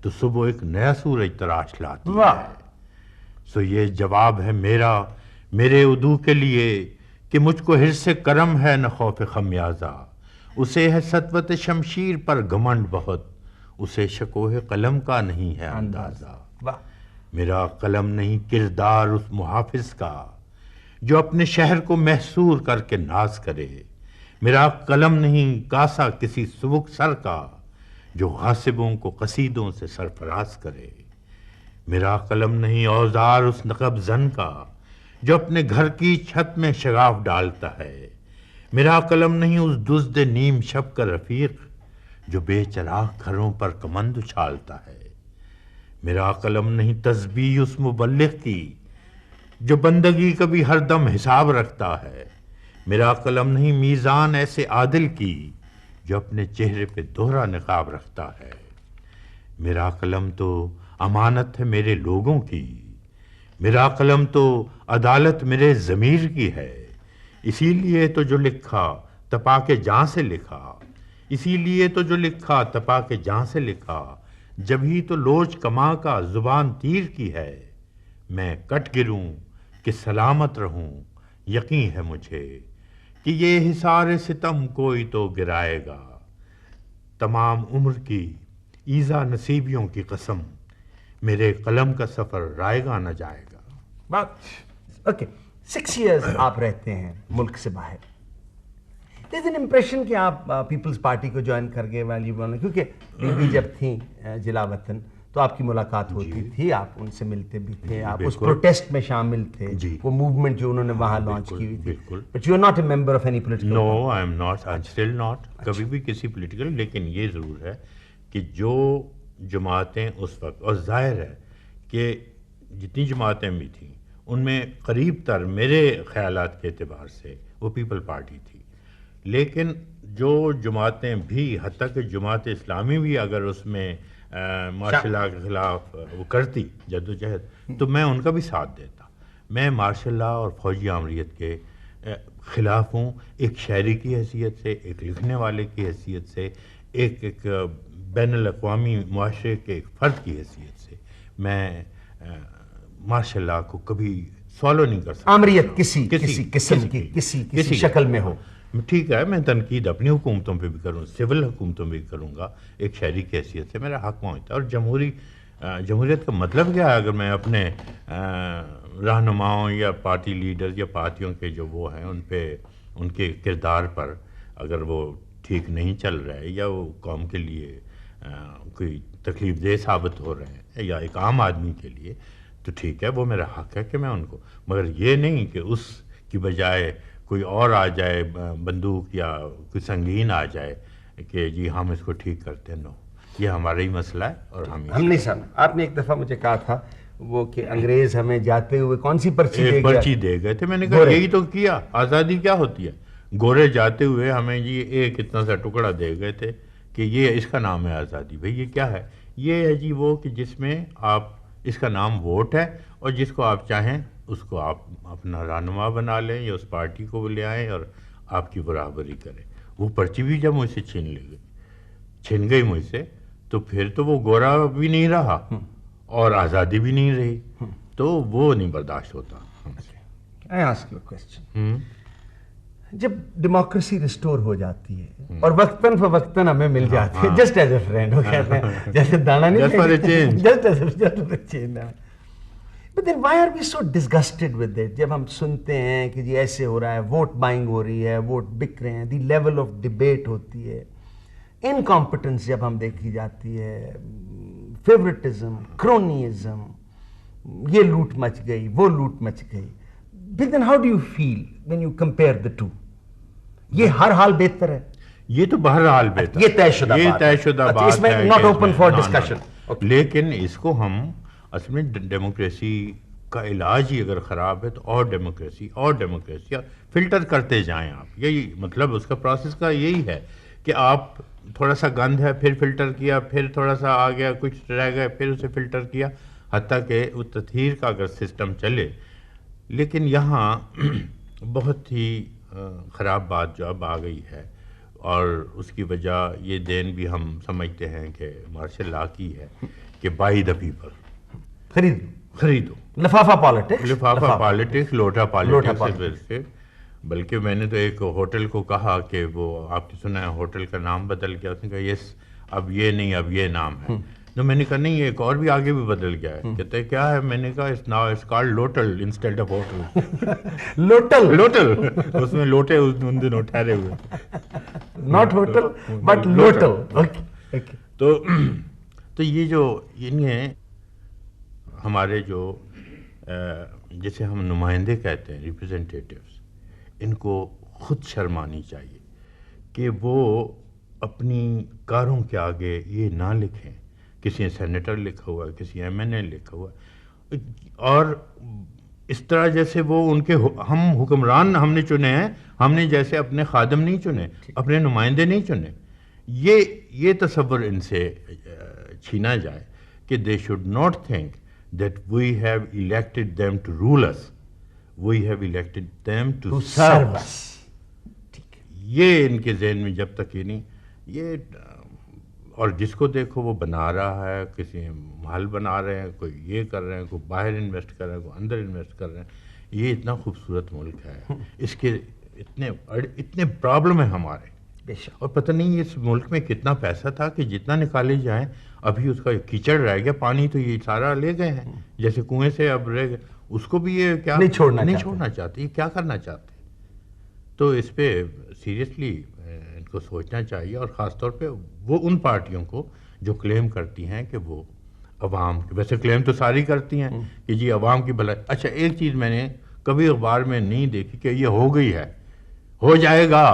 Speaker 2: تو صبح ایک نیا سورج تراش لاتی ہے. سو یہ جواب ہے میرا میرے عدو کے لیے کہ مجھ کو حرص کرم ہے نہ خوف خمیازہ، اسے ہے سطوت شمشیر پر گھمنڈ بہت، اسے شکوہ قلم کا نہیں ہے اندازہ۔ میرا قلم نہیں کردار اس محافظ کا جو اپنے شہر کو محصور کر کے ناز کرے، میرا قلم نہیں کاسا کسی سبک سر کا جو غاصبوں کو قصیدوں سے سرفراز کرے، میرا قلم نہیں اوزار اس نقب زن کا جو اپنے گھر کی چھت میں شگاف ڈالتا ہے، میرا قلم نہیں اس دزد نیم شب کا رفیق جو بے چراغ گھروں پر کمند اچھالتا ہے، میرا قلم نہیں تسبیح اس مبلغ کی جو بندگی کا بھی ہر دم حساب رکھتا ہے، میرا قلم نہیں میزان ایسے عادل کی جو اپنے چہرے پہ دوہرا نقاب رکھتا ہے، میرا قلم تو امانت ہے میرے لوگوں کی، میرا قلم تو عدالت میرے ضمیر کی ہے، اسی لیے تو جو لکھا تپا کے جاں سے لکھا، اسی لیے تو جو لکھا تپا کے جاں سے لکھا، جبھی تو لوچ کماں کا زبان تیر کی ہے، میں کٹ گروں کہ سلامت رہوں، یقین ہے مجھے کہ یہ حصار ستم کوئی تو گرائے گا، تمام عمر کی ایذا نصیبیوں کی قسم، میرے قلم کا سفر رائے گا نہ جائے گا۔
Speaker 1: اوکے 6 ایئرز آپ رہتے ہیں ملک سے باہر، there's an impression کہ آپ پیپلز پارٹی کو جوائن کر گئے کیونکہ بی بی جب تھیں جلا وطن تو آپ کی ملاقات ہوتی تھی، آپ ان سے ملتے بھی تھے، آپ اس پروٹیسٹ میں شامل تھے، وہ موومنٹ جو انہوں نے وہاں لانچ کی ہوئی تھی، but you are not a member of any political.
Speaker 2: No I am not, I am still not کبھی بھی کسی پولیٹیکل، لیکن یہ ضرور ہے کہ جو جماعتیں اس وقت، اور ظاہر ہے کہ جتنی جماعتیں بھی تھیں ان میں قریب تر میرے خیالات کے اعتبار سے وہ پیپل پارٹی تھی، لیکن جو جماعتیں بھی، حتیٰ کہ جماعت اسلامی بھی اگر اس میں مارشل لا کے خلاف وہ کرتی جدوجہد تو میں ان کا بھی ساتھ دیتا۔ میں مارشل لا اور فوجی آمریت کے خلاف ہوں، ایک شاعری کی حیثیت سے، ایک لکھنے والے کی حیثیت سے، ایک بین الاقوامی معاشرے کے ایک فرد کی حیثیت سے میں مارشل لا کو کبھی سوالو نہیں کر سکتا۔
Speaker 1: آمریت کسی قسم کی کسی شکل میں ہو،
Speaker 2: ٹھیک ہے، میں تنقید اپنی حکومتوں پہ بھی کروں، سول حکومتوں پہ بھی کروں گا، ایک شہری کی حیثیت سے میرا حق پہنچتا ہے۔ اور جمہوریت کا مطلب کیا ہے؟ اگر میں اپنے رہنماؤں یا پارٹی لیڈر یا پارٹیوں کے جو وہ ہیں ان پہ، ان کے کردار پر اگر وہ ٹھیک نہیں چل رہے یا وہ قوم کے لیے کوئی تکلیف دہ ثابت ہو رہے ہیں یا ایک عام آدمی کے لیے، تو ٹھیک ہے، وہ میرا حق ہے کہ میں ان کو، مگر یہ نہیں کہ اس کی بجائے کوئی اور آ جائے بندوق یا کوئی سنگین آ جائے کہ جی ہم اس کو ٹھیک کرتے ہیں۔ نو، یہ ہمارا ہی مسئلہ ہے اور ہم
Speaker 1: نہیں سمجھ۔ آپ نے ایک دفعہ مجھے کہا تھا وہ کہ انگریز ہمیں جاتے ہوئے کون سی پرچی
Speaker 2: دے گئے تھے، میں نے کہا یہی تو کیا، آزادی کیا ہوتی ہے؟ گورے جاتے ہوئے ہمیں یہ ایک اتنا سا ٹکڑا دے گئے تھے کہ یہ اس کا نام ہے آزادی۔ بھئی یہ کیا ہے؟ یہ ہے جی وہ کہ جس میں آپ، اس کا نام ووٹ ہے، اور جس کو آپ چاہیں اس کو آپ اپنا رہنما بنا لیں یا اس پارٹی کو لے آئیں اور آپ کی برابری کریں۔ وہ پرچی بھی جب مجھ سے چھن گئی مجھ سے، تو پھر تو وہ گورا بھی نہیں رہا اور آزادی بھی نہیں رہی، تو وہ نہیں برداشت ہوتا۔
Speaker 1: I ask you a question. جب ڈیموکریسی ریسٹور ہو جاتی ہے اور وقتاً فوقتاً ہمیں مل جاتی ہے، جسٹ ایز اے فرینڈ، وہ کہتے ہیں جیسے دانا نہیں،
Speaker 2: Just for a change.
Speaker 1: Just for a change. But then why are we so disgusted with it؟ جب ہم سنتے ہیں کہ جی ایسے ہو رہا ہے، ووٹ بائنگ ہو رہی ہے، ووٹ بک رہے ہیں، دی لیول آف ڈبیٹ ہوتی ہے، انکمپٹنس جب ہم دیکھی جاتی ہے، فیورٹزم، کرونیزم، یہ لوٹ مچ گئی، وہ لوٹ مچ گئی۔ But then how do you feel when you compare the two؟ یہ ہر حال بہتر ہے،
Speaker 2: یہ تو بہرحال بہتر،
Speaker 1: یہ طے شدہ بات ہے، اس میں not open for discussion۔
Speaker 2: لیکن اس کو ہم اصل میں ڈیموکریسی کا علاج ہی اگر خراب ہے تو اور ڈیموکریسی فلٹر کرتے جائیں آپ، یہی مطلب اس کا پروسیس کا یہی ہے کہ آپ تھوڑا سا گند ہے پھر فلٹر کیا، پھر تھوڑا سا آ گیا، کچھ رہ گئے پھر اسے فلٹر کیا، حتیٰ کہ وہ تطہیر کا اگر سسٹم چلے۔ لیکن یہاں بہت ہی خراب بات جو اب آ گئی ہے، اور اس کی وجہ یہ دین بھی ہم سمجھتے ہیں کہ مارشل لا کی ہے کہ بائی دا پیپل، خریدو، لفافہ پالیٹکس، لوٹا پالیٹکس سے، بلکہ میں نے تو ایک ہوٹل کو کہا کہ وہ آپ کی سنا ہے ہوٹل کا نام بدل گیا, اس نے کہا یس اب یہ نہیں اب یہ نام ہے. تو میں نے کہا نہیں ایک اور بھی آگے بھی بدل گیا ہے. کہتے ہیں کیا ہے؟ میں نے کہا it's called lotel instead of hotel. Lotel اس میں لوٹے ان دنوں ٹھہرے ہوئے,
Speaker 1: ناٹ ہوٹل بٹ لوٹل.
Speaker 2: تو یہ جو یہ ہمارے جو جسے ہم نمائندے کہتے ہیں ریپرزینٹیٹیوز, ان کو خود شرم آنی چاہیے کہ وہ اپنی کاروں کے آگے یہ نہ لکھیں کسی نے سینیٹر لکھا ہوا ہے, کسی ایم این اے لکھا ہوا ہے, اور اس طرح جیسے وہ ان کے ہم حکمران ہم نے چنے ہیں, ہم نے جیسے اپنے خادم نہیں چنے, اپنے نمائندے نہیں چنے. یہ تصور ان سے چھینا جائے کہ they should not think that we have elected them to rule us, we have elected them to serve us. یہ ان کے ذہن میں جب تک یہ نہیں, یہ اور جس کو دیکھو وہ بنا رہا ہے, کسی محل بنا رہے ہیں, کوئی یہ کر رہے ہیں, کوئی باہر انویسٹ کر رہے ہیں, کوئی اندر انویسٹ کر رہے ہیں. یہ اتنا خوبصورت ملک ہے, اس کے اتنے پرابلم ہیں ہمارے, اور پتہ نہیں اس ملک میں کتنا پیسہ تھا کہ جتنا نکالے جائیں ابھی اس کا کیچڑ رہ گیا. پانی تو یہ سارا لے گئے ہیں, جیسے کنویں سے اب رہ گئے, اس کو بھی یہ کیا نہیں چھوڑنا چاہتے, یہ کیا کرنا چاہتے. تو اس پہ سیریسلی ان کو سوچنا چاہیے, اور خاص طور پہ وہ ان پارٹیوں کو جو کلیم کرتی ہیں کہ وہ عوام, ویسے کلیم تو ساری کرتی ہیں کہ جی عوام کی بھلائی. اچھا ایک چیز میں نے کبھی اخبار میں نہیں دیکھی کہ یہ ہو گئی ہے, ہو جائے گا,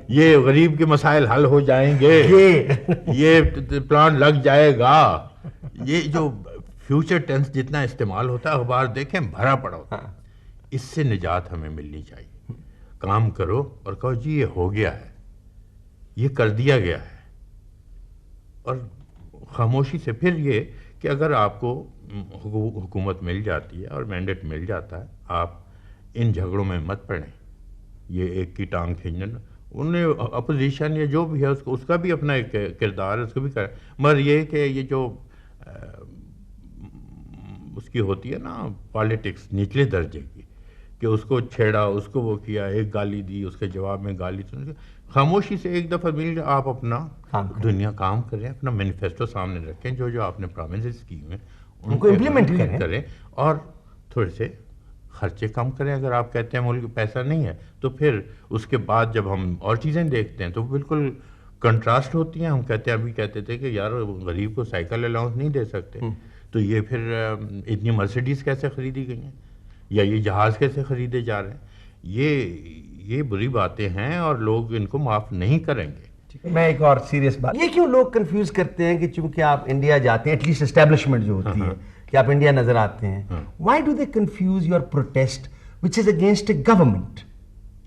Speaker 2: یہ غریب کے مسائل حل ہو جائیں گے, یہ پلان لگ جائے گا. یہ جو فیوچر ٹینس جتنا استعمال ہوتا ہے اخبار دیکھیں بھرا پڑا ہوتا ہے. اس سے نجات ہمیں ملنی چاہیے. کام کرو اور کہو جی یہ ہو گیا ہے, یہ کر دیا گیا ہے, اور خاموشی سے پھر یہ کہ اگر آپ کو حکومت مل جاتی ہے اور مینڈیٹ مل جاتا ہے, آپ ان جھگڑوں میں مت پڑیں. یہ ایک کی ٹانگ کھینچنا, انہیں اپوزیشن یا جو بھی ہے اس کا بھی اپنا ایک کردار ہے, اس کو بھی کریں, مگر یہ کہ یہ جو اس کی ہوتی ہے نا پالیٹکس نچلے درجے کی, کہ اس کو چھیڑا, اس کو وہ کیا, ایک گالی دی, اس کے جواب میں گالی سن, خاموشی سے ایک دفعہ مل آپ اپنا دنیا کام کریں, اپنا مینیفیسٹو سامنے رکھیں, جو آپ نے پرومسز کی ہیں ان کو امپلیمنٹ کریں, اور تھوڑے سے خرچے کم کریں. اگر آپ کہتے ہیں ملک پیسہ نہیں ہے تو پھر اس کے بعد جب ہم اور چیزیں دیکھتے ہیں تو بالکل کنٹراسٹ ہوتی ہیں. ہم کہتے ہیں, ابھی کہتے تھے کہ یار غریب کو سائیکل الاؤنس نہیں دے سکتے, تو یہ پھر اتنی مرسیڈیز کیسے خریدی گئی ہیں, یا یہ جہاز کیسے خریدے جا رہے ہیں. یہ بری باتیں ہیں اور لوگ ان کو معاف نہیں کریں گے.
Speaker 1: میں ایک اور سیریس بات, یہ کیوں لوگ کنفیوز کرتے ہیں کہ چونکہ آپ انڈیا جاتے ہیں, ایٹ لیسٹ اسٹیبلشمنٹ جو ہوتی ہے کہ آپ انڈیا نظر آتے ہیں, why do they confuse your protest which is against a government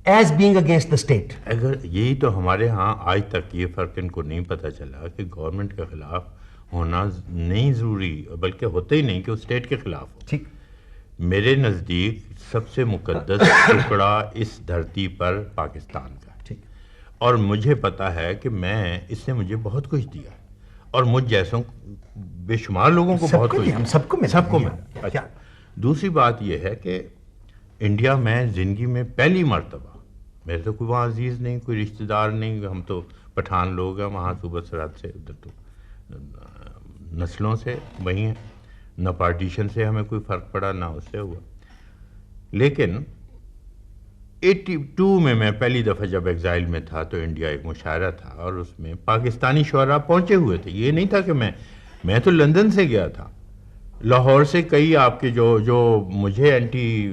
Speaker 1: as being against the state.
Speaker 2: اگر یہی تو ہمارے ہاں آج تک یہ فرق ان کو نہیں پتہ چلا کہ گورنمنٹ کے خلاف ہونا نہیں ضروری, بلکہ ہوتا ہی نہیں کہ وہ اسٹیٹ کے خلاف ہو.
Speaker 1: ٹھیک,
Speaker 2: میرے نزدیک سب سے مقدس ٹکڑا اس دھرتی پر پاکستان کا, اور مجھے پتا ہے کہ میں اس نے مجھے بہت کچھ دیا, اور مجھ جیسوں بے شمار لوگوں کو بہت کچھ,
Speaker 1: سب کو ملا.
Speaker 2: اچھا, دوسری بات یہ ہے کہ انڈیا میں زندگی میں پہلی مرتبہ, میرے تو کوئی وہاں عزیز نہیں, کوئی رشتہ دار نہیں, ہم تو پٹھان لوگ ہیں وہاں صوبہ سرحد سے, ادھر تو نسلوں سے وہی ہیں, نہ پارٹیشن سے ہمیں کوئی فرق پڑا نہ اس سے ہوا. لیکن 82 میں پہلی دفعہ جب ایگزائل میں تھا تو انڈیا ایک مشاعرہ تھا, اور اس میں پاکستانی شعراء پہنچے ہوئے تھے. یہ نہیں تھا کہ میں تو لندن سے گیا تھا, لاہور سے کئی آپ کے جو مجھے اینٹی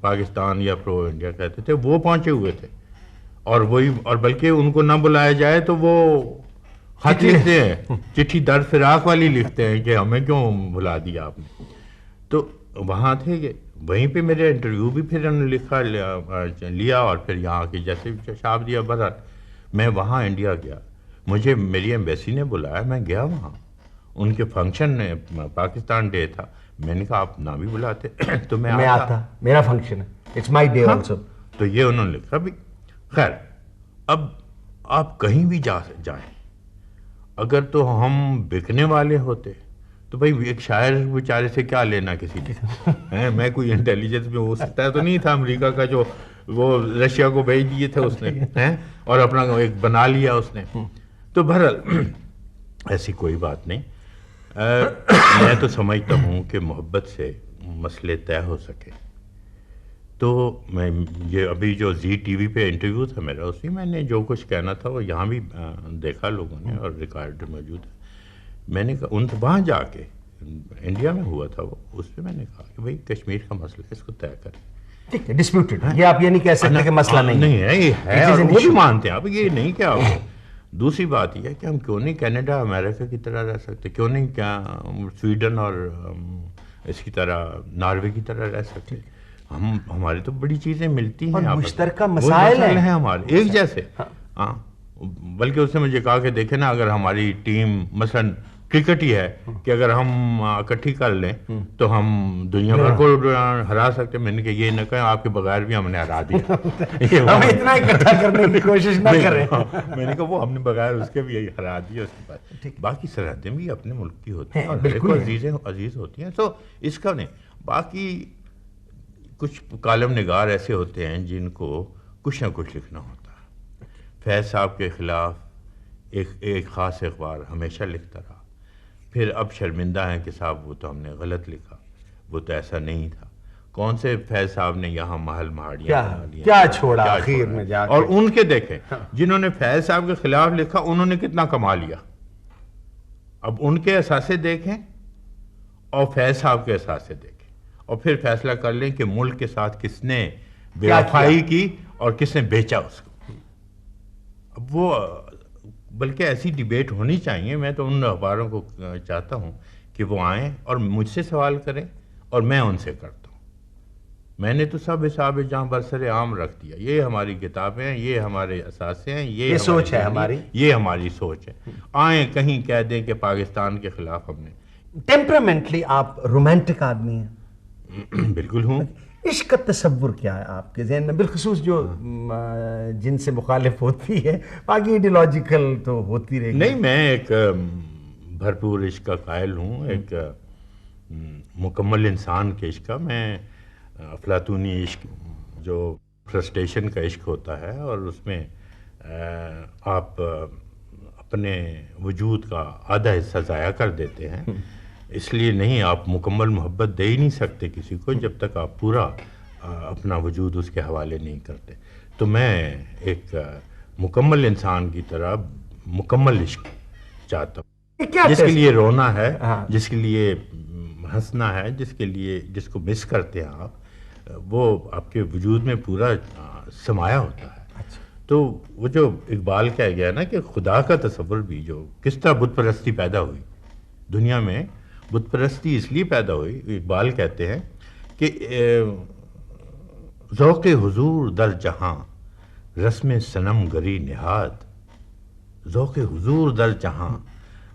Speaker 2: پاکستان یا پرو انڈیا کہتے تھے وہ پہنچے ہوئے تھے, اور بلکہ ان کو نہ بلایا جائے تو وہ خط لکھتے ہیں, چٹھی در فراق والی لکھتے ہیں کہ ہمیں کیوں بلا دیا آپ نے. تو وہاں تھے کہ وہیں پہ میرے انٹرویو بھی پھر انہوں نے لیا, اور پھر یہاں کے جیسے چھاپ دیا. برحال میں وہاں انڈیا گیا, مجھے میری ایمبیسی نے بلایا, میں گیا وہاں, ان کے فنکشن پاکستان ڈے تھا, میں نے کہا آپ نہ بھی بلاتے تو میں آتا,
Speaker 1: میرا فنکشن ہے, اٹس مائی ڈے آلسو.
Speaker 2: تو یہ انہوں نے لکھا بھی. خیر, اب آپ کہیں بھی جائیں, اگر تو ہم بکنے والے ہوتے تو بھائی ایک شاعر بیچارے سے کیا لینا کسی نے. میں کوئی انٹیلیجنس میں ہو سکتا ہے تو نہیں تھا, امریکہ کا جو وہ رشیا کو بھیج دیے تھے اس نے اور اپنا ایک بنا لیا اس نے. تو بہرحال ایسی کوئی بات نہیں. میں تو سمجھتا ہوں کہ محبت سے مسئلے طے ہو سکے. تو میں یہ ابھی جو زی ٹی وی پہ انٹرویو تھا میرا، اس میں نے جو کچھ کہنا تھا وہ یہاں بھی دیکھا لوگوں نے اور ریکارڈ موجود ہے. میں نے کہا وہاں جا کے انڈیا میں ہوا تھا وہ، اس پہ میں نے کہا کہ بھائی کشمیر کا مسئلہ اس کو طے کریں.
Speaker 1: ٹھیک ہے، ڈسپیوٹڈ. یہ آپ یہ نہیں کہہ سکتے کہ مسئلہ نہیں
Speaker 2: ہے، یہ ہے اور وہ بھی مانتے ہیں. اب یہ نہیں کہ آپ دوسری بات یہ ہے کہ ہم کیوں نہیں کینیڈا امریکہ کی طرح رہ سکتے، کیوں نہیں کیا سویڈن اور اس کی طرح ناروے کی طرح رہ سکتے. ہماری تو بڑی چیزیں ملتی ہیں،
Speaker 1: مشترکہ مسائل ہیں
Speaker 2: ہمارے ایک جیسے. ہاں، بلکہ اس نے مجھے کہا کہ دیکھیں نا، اگر ہماری ٹیم مثلا کرکٹ ہی ہے کہ اگر ہم اکٹھی کر لیں تو ہم دنیا بھر کو ہرا سکتے. میں نے کہا یہ نہ کہیں آپ کے بغیر بھی ہم نے ہرا دیا.
Speaker 1: ہم اتنا اکٹھا کرنے کی کوشش نہ کریں.
Speaker 2: میں نے کہا وہ ہم نے بغیر اس کے بھی ہرا دیا. اس کے بعد باقی سرحدیں بھی اپنے ملک کی ہوتی ہیں اور بالکل عزیز ہوتی ہیں. تو اس کا نہیں. باقی کچھ کالم نگار ایسے ہوتے ہیں جن کو کچھ نہ کچھ لکھنا ہوتا ہے. فیض صاحب کے خلاف ایک خاص اخبار ہمیشہ لکھتا رہا. پھر اب شرمندہ ہیں کہ صاحب وہ تو ہم نے غلط لکھا، وہ تو ایسا نہیں تھا. کون سے فیض صاحب نے یہاں محل مہاڑیاں
Speaker 1: کیا چھوڑا آخر میں جا کے.
Speaker 2: اور ان کے دیکھیں جنہوں نے فیض صاحب کے خلاف لکھا انہوں نے کتنا کما لیا. اب ان کے اثاثے دیکھیں اور فیض صاحب کے اثاثے دیکھیں اور پھر فیصلہ کر لیں کہ ملک کے ساتھ کس نے بے وفائی کی اور کس نے بیچا اس کو. اب وہ بلکہ ایسی ڈیبیٹ ہونی چاہیے. میں تو ان اخباروں کو چاہتا ہوں کہ وہ آئیں اور مجھ سے سوال کریں اور میں ان سے کرتا ہوں. میں نے تو سب حساب جہاں برسر عام رکھ دیا. یہ ہماری کتابیں ہیں، یہ ہمارے اثاثے ہیں، یہ
Speaker 1: سوچ ہے ہماری،
Speaker 2: یہ ہماری سوچ ہے. آئیں کہیں کہہ دیں کہ پاکستان کے خلاف ہم نے.
Speaker 1: ٹیمپرامنٹلی آپ رومانٹک آدمی ہیں.
Speaker 2: بالکل ہوں.
Speaker 1: عشق کا تصور کیا ہے آپ کے ذہن میں، بالخصوص جو جن سے مخالف ہوتی ہے؟ باقی ایڈیولوجیکل تو ہوتی رہے گی.
Speaker 2: نہیں، میں ایک بھرپور عشق کا قائل ہوں، ایک مکمل انسان کے عشق کا. میں افلاطونی عشق جو فرسٹریشن کا عشق ہوتا ہے اور اس میں آپ اپنے وجود کا آدھا حصہ ضائع کر دیتے ہیں. اس لیے نہیں، آپ مکمل محبت دے ہی نہیں سکتے کسی کو جب تک آپ پورا اپنا وجود اس کے حوالے نہیں کرتے. تو میں ایک مکمل انسان کی طرح مکمل عشق چاہتا ہوں، جس کے لیے رونا ہے، جس کے لیے ہنسنا ہے، جس کو مس کرتے ہیں آپ، وہ آپ کے وجود میں پورا سمایا ہوتا ہے. تو وہ جو اقبال کہہ گیا نا کہ خدا کا تصور بھی، جو کس طرح بت پرستی پیدا ہوئی دنیا میں. بت پرستی اس لیے پیدا ہوئی، اقبال کہتے ہیں کہ ذوق حضور در جہاں رسم صنم گری نہاد. ذوق حضور در جہاں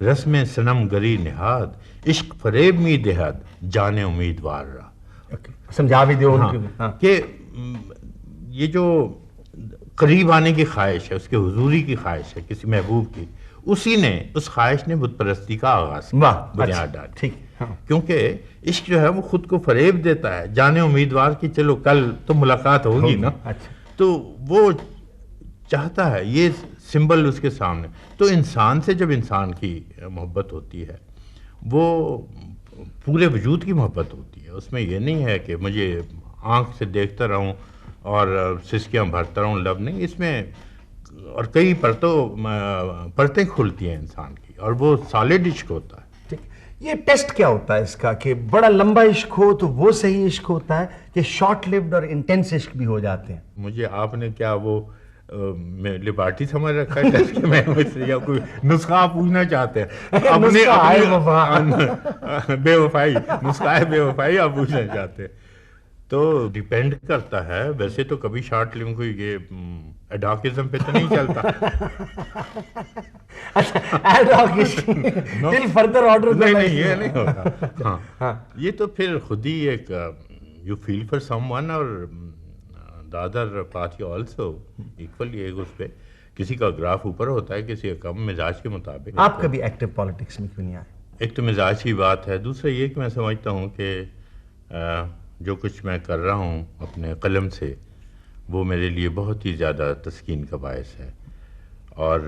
Speaker 2: رسم صنم گری نہاد، عشق فریب می دہد جان امیدوار را.
Speaker 1: سمجھا بھی دو
Speaker 2: کہ یہ جو قریب آنے کی خواہش ہے، اس کے حضوری کی خواہش ہے کسی محبوب کی، اسی نے، اس خواہش نے بت پرستی کا آغاز کیا، بنیاد ڈالی. کیونکہ عشق جو ہے وہ خود کو فریب دیتا ہے، جانے امیدوار کی چلو کل تو ملاقات ہوگی نا. تو وہ چاہتا ہے، یہ سمبل اس کے سامنے. تو انسان سے جب انسان کی محبت ہوتی ہے وہ پورے وجود کی محبت ہوتی ہے. اس میں یہ نہیں ہے کہ مجھے آنکھ سے دیکھتا رہوں اور سسکیاں بھرتا رہوں، لب نہیں. اس میں اور کئی پرتیں کھلتی ہیں انسان کی اور وہ سالڈ عشق ہوتا ہے.
Speaker 1: یہ ٹیسٹ کیا ہوتا ہے اس کا کہ بڑا لمبا عشق ہو تو وہ صحیح عشق ہوتا ہے کہ شارٹ لیوڈ اور انٹینس عشق بھی ہو جاتے ہیں؟
Speaker 2: مجھے آپ نے کیا وہ لبارٹی سمجھ رکھا ہے ٹیسٹ کہ میں یا کوئی نسخہ آپ پوچھنا چاہتے ہیں؟ بے وفائی، نسخہ بے وفائی آپ پوچھنا چاہتے ہیں؟ تو ڈیپینڈ کرتا ہے. ویسے تو کبھی شارٹ لنگ کوئی یہ ایڈاکزم پہ تو نہیں چلتا. نہیں، یہ نہیں ہوتا. ہاں، یہ تو پھر خود ہی ایک you feel for someone or the other party also equally ایک اس پہ کسی کا گراف اوپر ہوتا ہے، کسی کا کم مزاج کے مطابق.
Speaker 1: آپ کبھی ایکٹیو پالیٹکس میں کیوں نہیں آئے؟
Speaker 2: ایک تو مزاج کی بات ہے، دوسرا یہ کہ میں سمجھتا ہوں کہ جو کچھ میں کر رہا ہوں اپنے قلم سے وہ میرے لیے بہت ہی زیادہ تسکین کا باعث ہے. اور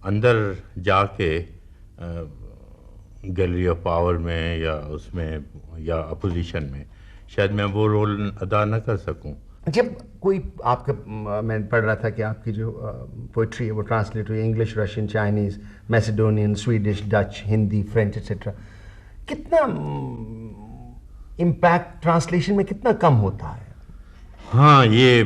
Speaker 2: اندر جا کے گیلری آف پاور میں یا اس میں یا اپوزیشن میں شاید میں وہ رول ادا نہ کر سکوں.
Speaker 1: جب کوئی آپ کا میں پڑھ رہا تھا کہ آپ کی جو پوئٹری ہے وہ ٹرانسلیٹ ہوئی English, Russian, Chinese, Macedonian, Swedish, Dutch, Hindi, French et cetera, کتنا امپیکٹ ٹرانسلیشن میں کتنا کم ہوتا ہے؟
Speaker 2: ہاں، یہ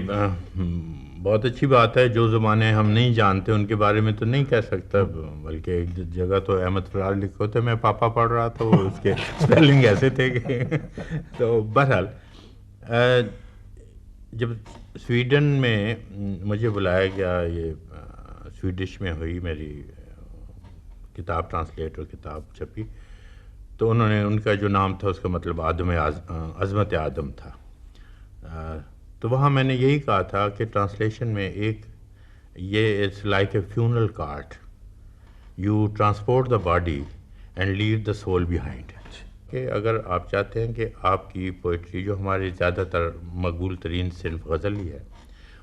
Speaker 2: بہت اچھی بات ہے. جو زبانیں ہم نہیں جانتے ان کے بارے میں تو نہیں کہہ سکتا، بلکہ ایک جگہ تو احمد فرار لکھو تھے، میں پاپا پڑھ رہا تھا، وہ اس کے اسپیلنگ ایسے تھے کہ تو بہرحال جب سویڈن میں مجھے بلایا گیا، یہ سویڈش میں ہوئی میری کتاب ٹرانسلیٹ اور کتاب چھپی، تو انہوں نے ان کا جو نام تھا اس کا مطلب عظمت آدم تھا. تو وہاں میں نے یہی کہا تھا کہ ٹرانسلیشن میں ایک یہ it's like a funeral cart, you transport the body and leave the soul behind. کہ اگر آپ چاہتے ہیں کہ آپ کی پوئٹری جو ہماری زیادہ تر مقبول ترین صنف غزل ہی ہے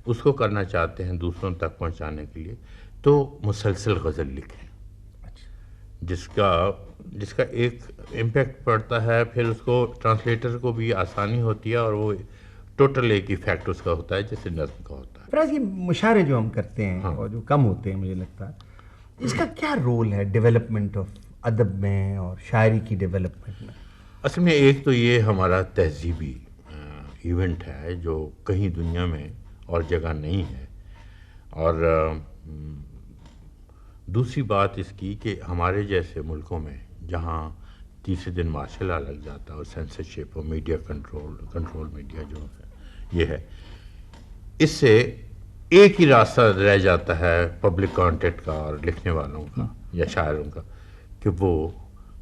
Speaker 2: اس کو کرنا چاہتے ہیں دوسروں تک پہنچانے کے لیے، تو مسلسل غزل لکھیں جس کا ایک امپیکٹ پڑتا ہے، پھر اس کو ٹرانسلیٹر کو بھی آسانی ہوتی ہے اور وہ ٹوٹل ایک ایفیکٹ اس کا ہوتا ہے جیسے نظم کا ہوتا ہے.
Speaker 1: فراز، یہ مشاعرے جو ہم کرتے ہیں اور جو کم ہوتے ہیں مجھے لگتا ہے، اس کا کیا رول ہے ڈیولپمنٹ آف ادب میں اور شاعری کی ڈیولپمنٹ میں؟
Speaker 2: اصل میں ایک تو یہ ہمارا تہذیبی ایونٹ ہے جو کہیں دنیا میں اور جگہ نہیں ہے، اور دوسری بات اس کی کہ ہمارے جیسے ملکوں میں جہاں تیسرے دن مارشل لا لگ جاتا ہے اور سینسرشپ اور میڈیا کنٹرول میڈیا جو ہے یہ ہے، اس سے ایک ہی راستہ رہ جاتا ہے پبلک کانٹیکٹ کا اور لکھنے والوں کا یا شاعروں کا کہ وہ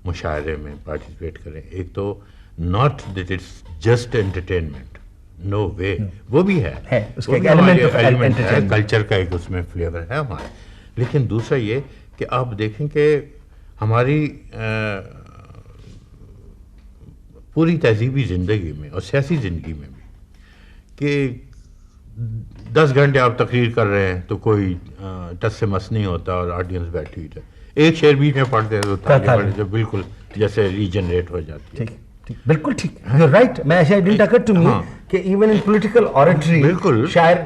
Speaker 2: مشاعرے میں پارٹیسپیٹ کریں. ایک تو not that it's just entertainment, no way, وہ بھی ہے، ایلیمنٹ ہے، کلچر کا ایک اس میں فلیور ہے ہمارا. لیکن دوسرا یہ کہ آپ دیکھیں کہ ہماری پوری تہذیبی زندگی میں اور سیاسی زندگی میں بھی کہ 10 گھنٹے آپ تقریر کر رہے ہیں تو کوئی ٹس سے مس نہیں ہوتا اور آڈینس بیٹھی ہوئی ہے، ایک شعر بیچ میں پڑھتے ہیں تو بالکل جیسے ریجنریٹ ہو جاتی ہے.
Speaker 1: بالکل ٹھیک، یو رائٹ. میں ایسا ڈنٹ اکر ٹو می کہ ایون ان پولیٹیکل اوریٹری
Speaker 2: بالکل
Speaker 1: شاعر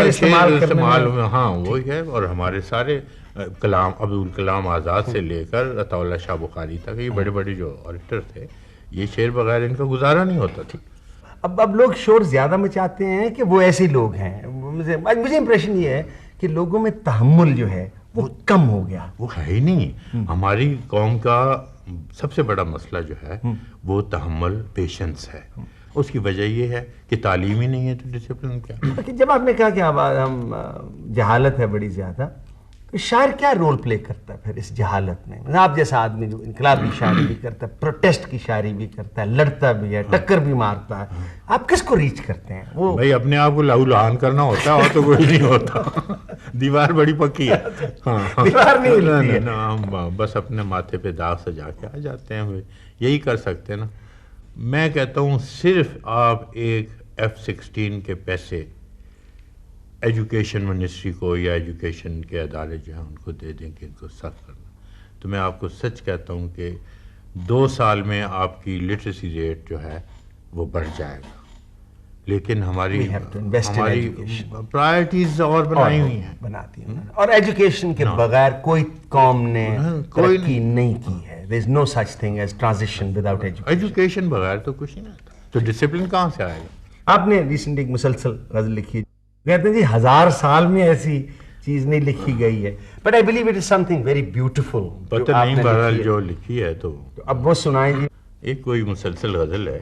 Speaker 2: استعمال ہاں وہی ہے. اور ہمارے سارے کلام، ابوالکلام آزاد سے لے کر عطا اللہ شاہ بخاری تک، یہ بڑے بڑے جو اوریٹر تھے، یہ شعر بغیر ان کا گزارا نہیں ہوتا تھا.
Speaker 1: اب لوگ شور زیادہ مچاتے ہیں کہ وہ ایسے لوگ ہیں. مجھے امپریشن یہ ہے کہ لوگوں میں تحمل جو ہے وہ کم ہو گیا.
Speaker 2: وہ ہے ہی نہیں. ہماری قوم کا سب سے بڑا مسئلہ جو ہے وہ تحمل، پیشنس ہے. اس کی وجہ یہ ہے کہ تعلیم ہی نہیں ہے تو ڈسپلن کیا.
Speaker 1: جب آپ نے کہا کہ اب ہم جہالت ہے بڑی زیادہ، تو شاعر کیا رول پلے کرتا ہے پھر اس جہالت میں؟ آپ جیسا آدمی جو انقلابی شاعری بھی کرتا ہے، پروٹیسٹ کی شاعری بھی کرتا ہے، لڑتا بھی ہے، ٹکر بھی مارتا ہے، آپ کس کو ریچ کرتے ہیں؟ وہ
Speaker 2: بھائی اپنے آپ کو لہو لہان کرنا ہوتا ہے اور تو کوئی نہیں ہوتا. دیوار بڑی پکی ہے،
Speaker 1: دیوار نہیں ہلتی ہے.
Speaker 2: ہم بس اپنے ماتھے پہ داغ سجا کے آ جاتے ہیں، یہی کر سکتے ہیں نا. میں کہتا ہوں صرف آپ ایک F-16 کے پیسے ایجوکیشن منسٹری کو یا ایجوکیشن کے ادارے جو ہیں ان کو دے دیں کہ ان کو سخت کرنا، تو میں آپ کو سچ کہتا ہوں کہ 2 سال میں آپ کی لٹریسی ریٹ جو ہے وہ بڑھ جائے گا. لیکن ہماری پرائرٹیز اور بنائی ہوئی ہیں،
Speaker 1: بناتی ہیں، اور ایجوکیشن کے بغیر کوئی قوم نے ترقی نہیں کی ہے. there is no such thing as transition without education.
Speaker 2: Education بغیر تو کچھ نہیں آتا. تو ڈسپلن کہاں سے آئے گا؟
Speaker 1: آپ نے ریسنٹ ایک مسلسل غزل لکھی، کہتے ہیں جی 1000 سال میں ایسی چیز نہیں لکھی گئی ہے، but I believe it is some thing very beautiful.
Speaker 2: پتہ نہیں بہرحال جو لکھی ہے تو
Speaker 1: اب وہ سنائیں جی.
Speaker 2: ایک کوئی مسلسل غزل ہے.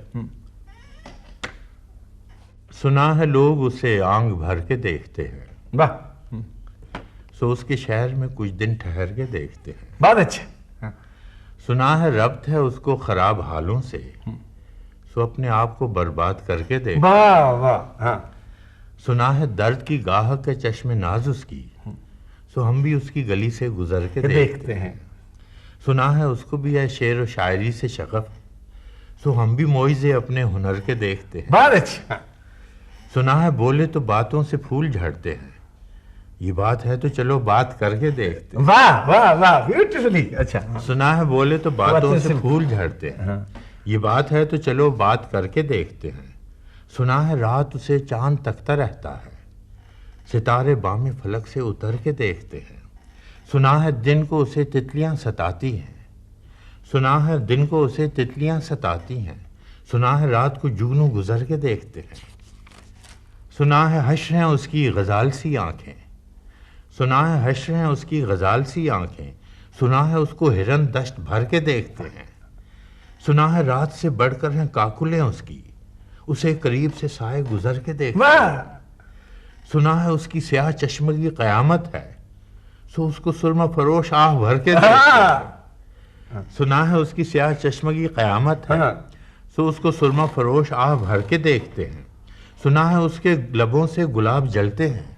Speaker 2: سنا ہے لوگ اسے آنکھ بھر کے دیکھتے ہیں،
Speaker 1: واہ،
Speaker 2: سو اس کے شہر میں کچھ دن ٹھہر کے دیکھتے ہیں.
Speaker 1: بہت اچھا.
Speaker 2: سنا ہے ربط ہے اس کو خراب حالوں سے، سو اپنے آپ کو برباد کر کے دیکھتے.
Speaker 1: واہ واہ. ہاں.
Speaker 2: سنا ہے درد کی گاہ کے چشم ناز اس کی، سو ہم بھی اس کی گلی سے گزر کے دیکھتے ہیں. سنا ہے اس کو بھی ہے شعر و شاعری سے شغف، سو ہم بھی معجزے اپنے ہنر کے دیکھتے ہیں.
Speaker 1: بہت اچھا.
Speaker 2: سنا ہے بولے تو باتوں سے پھول جھڑتے ہیں، یہ بات ہے تو چلو بات کر کے دیکھتے ہیں۔
Speaker 1: واہ واہ واہ، بیوٹیفلی، اچھا۔
Speaker 2: سنا ہے بولے تو باتوں سے پھول جھڑتے ہیں، یہ بات ہے تو چلو بات کر کے دیکھتے ہیں۔ سنا ہے رات اسے چاند تکتا رہتا ہے، ستارے بام فلک سے اتر کے دیکھتے ہیں۔ سنا ہے دن کو اسے تتلیاں ستاتی ہیں، سنا ہے دن کو اسے تتلیاں ستاتی ہیں۔ سنا ہے رات کو جگنو گزر کے دیکھتے ہیں۔ سنا ہے حشر ہیں اس کی غزال سی آنکھیں، سنا ہے حشر ہیں اس کی غزال سی آنکھیں۔ سنا ہے اس کو ہرن دشت بھر کے دیکھتے ہیں۔ سنا ہے رات سے بڑھ کر ہیں کاکلیں اس کی، اسے قریب سے سائے گزر کے دیکھتے ہیں۔ سنا ہے اس کی سیاہ چشمگی قیامت ہے، سو اس کو سرما فروش آہ بھر کے دیکھتے ہیں۔ سنا ہے اس کی سیاہ چشمگی قیامت ہے، سو اس کو سرما فروش آہ بھر کے دیکھتے ہیں۔ سنا ہے اس کے لبوں سے گلاب جلتے ہیں،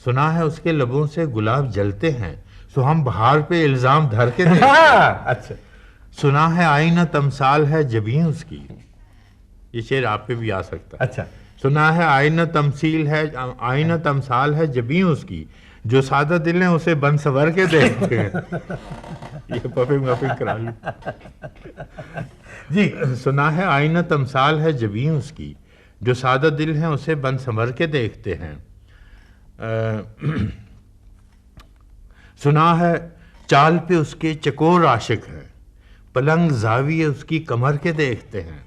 Speaker 2: سنا ہے اس کے لبوں سے گلاب جلتے ہیں، سو ہم بہار پہ الزام دھر کے دیکھتے ہیں۔
Speaker 1: اچھا۔
Speaker 2: سنا ہے آئینہ تمثال ہے جبیں اس کی، یہ شعر آپ پہ بھی آ سکتا ہے۔
Speaker 1: اچھا۔
Speaker 2: سنا ہے آئینہ تمثال ہے جبیں اس کی، جو سادہ دل ہیں اسے بن سور کے دیکھتے ہیں۔ یہ پفنگ کرا لی جی۔ سنا ہے آئینہ تمثال ہے جبیں اس کی، جو سادہ دل ہیں اسے بن سنور کے دیکھتے ہیں۔ سنا ہے چال پہ اس کے چکور عاشق ہے، پلنگ زاویے اس کی کمر کے دیکھتے ہیں۔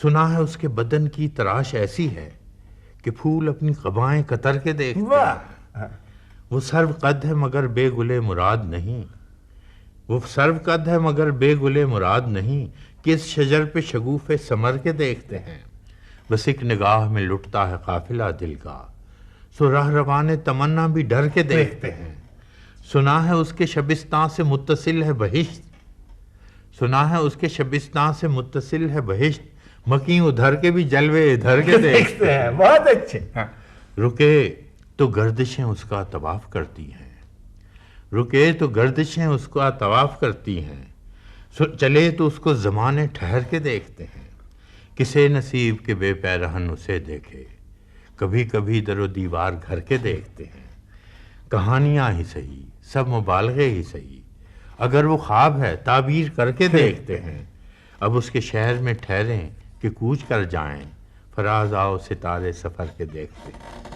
Speaker 2: سنا ہے اس کے بدن کی تراش ایسی ہے کہ پھول اپنی قبائیں قطر کے دیکھتے ہیں۔ وہ سرو قد ہے مگر بے گلے مراد نہیں، وہ سرو قد ہے مگر بے گلے مراد نہیں، کس شجر پہ شگوف ثمر کے دیکھتے ہیں۔ بس ایک نگاہ میں لٹتا ہے قافلہ دل کا، سو راہ روان تمنا بھی ڈر کے دیکھتے ہیں۔ سنا ہے اس کے شبستان سے متصل ہے بہشت، سنا ہے اس کے شبستان سے متصل ہے بہشت، مکیں ادھر کے بھی جلوے ادھر کے دیکھتے ہیں۔
Speaker 1: بہت اچھے۔
Speaker 2: رکے تو گردشیں اس کا طواف کرتی ہیں، رکے تو گردشیں اس کا طواف کرتی ہیں، چلے تو اس کو زمانے ٹھہر کے دیکھتے ہیں۔ کسے نصیب کے بے پیرہن اسے دیکھے، کبھی کبھی در و دیوار گھر کے دیکھتے ہیں۔ کہانیاں ہی سہی، سب مبالغے ہی سہی، اگر وہ خواب ہے تعبیر کر کے دیکھتے ہیں۔ اب اس کے شہر میں ٹھہریں کہ کوچ کر جائیں، فراز آؤ ستارے سفر کے دیکھتے ہیں۔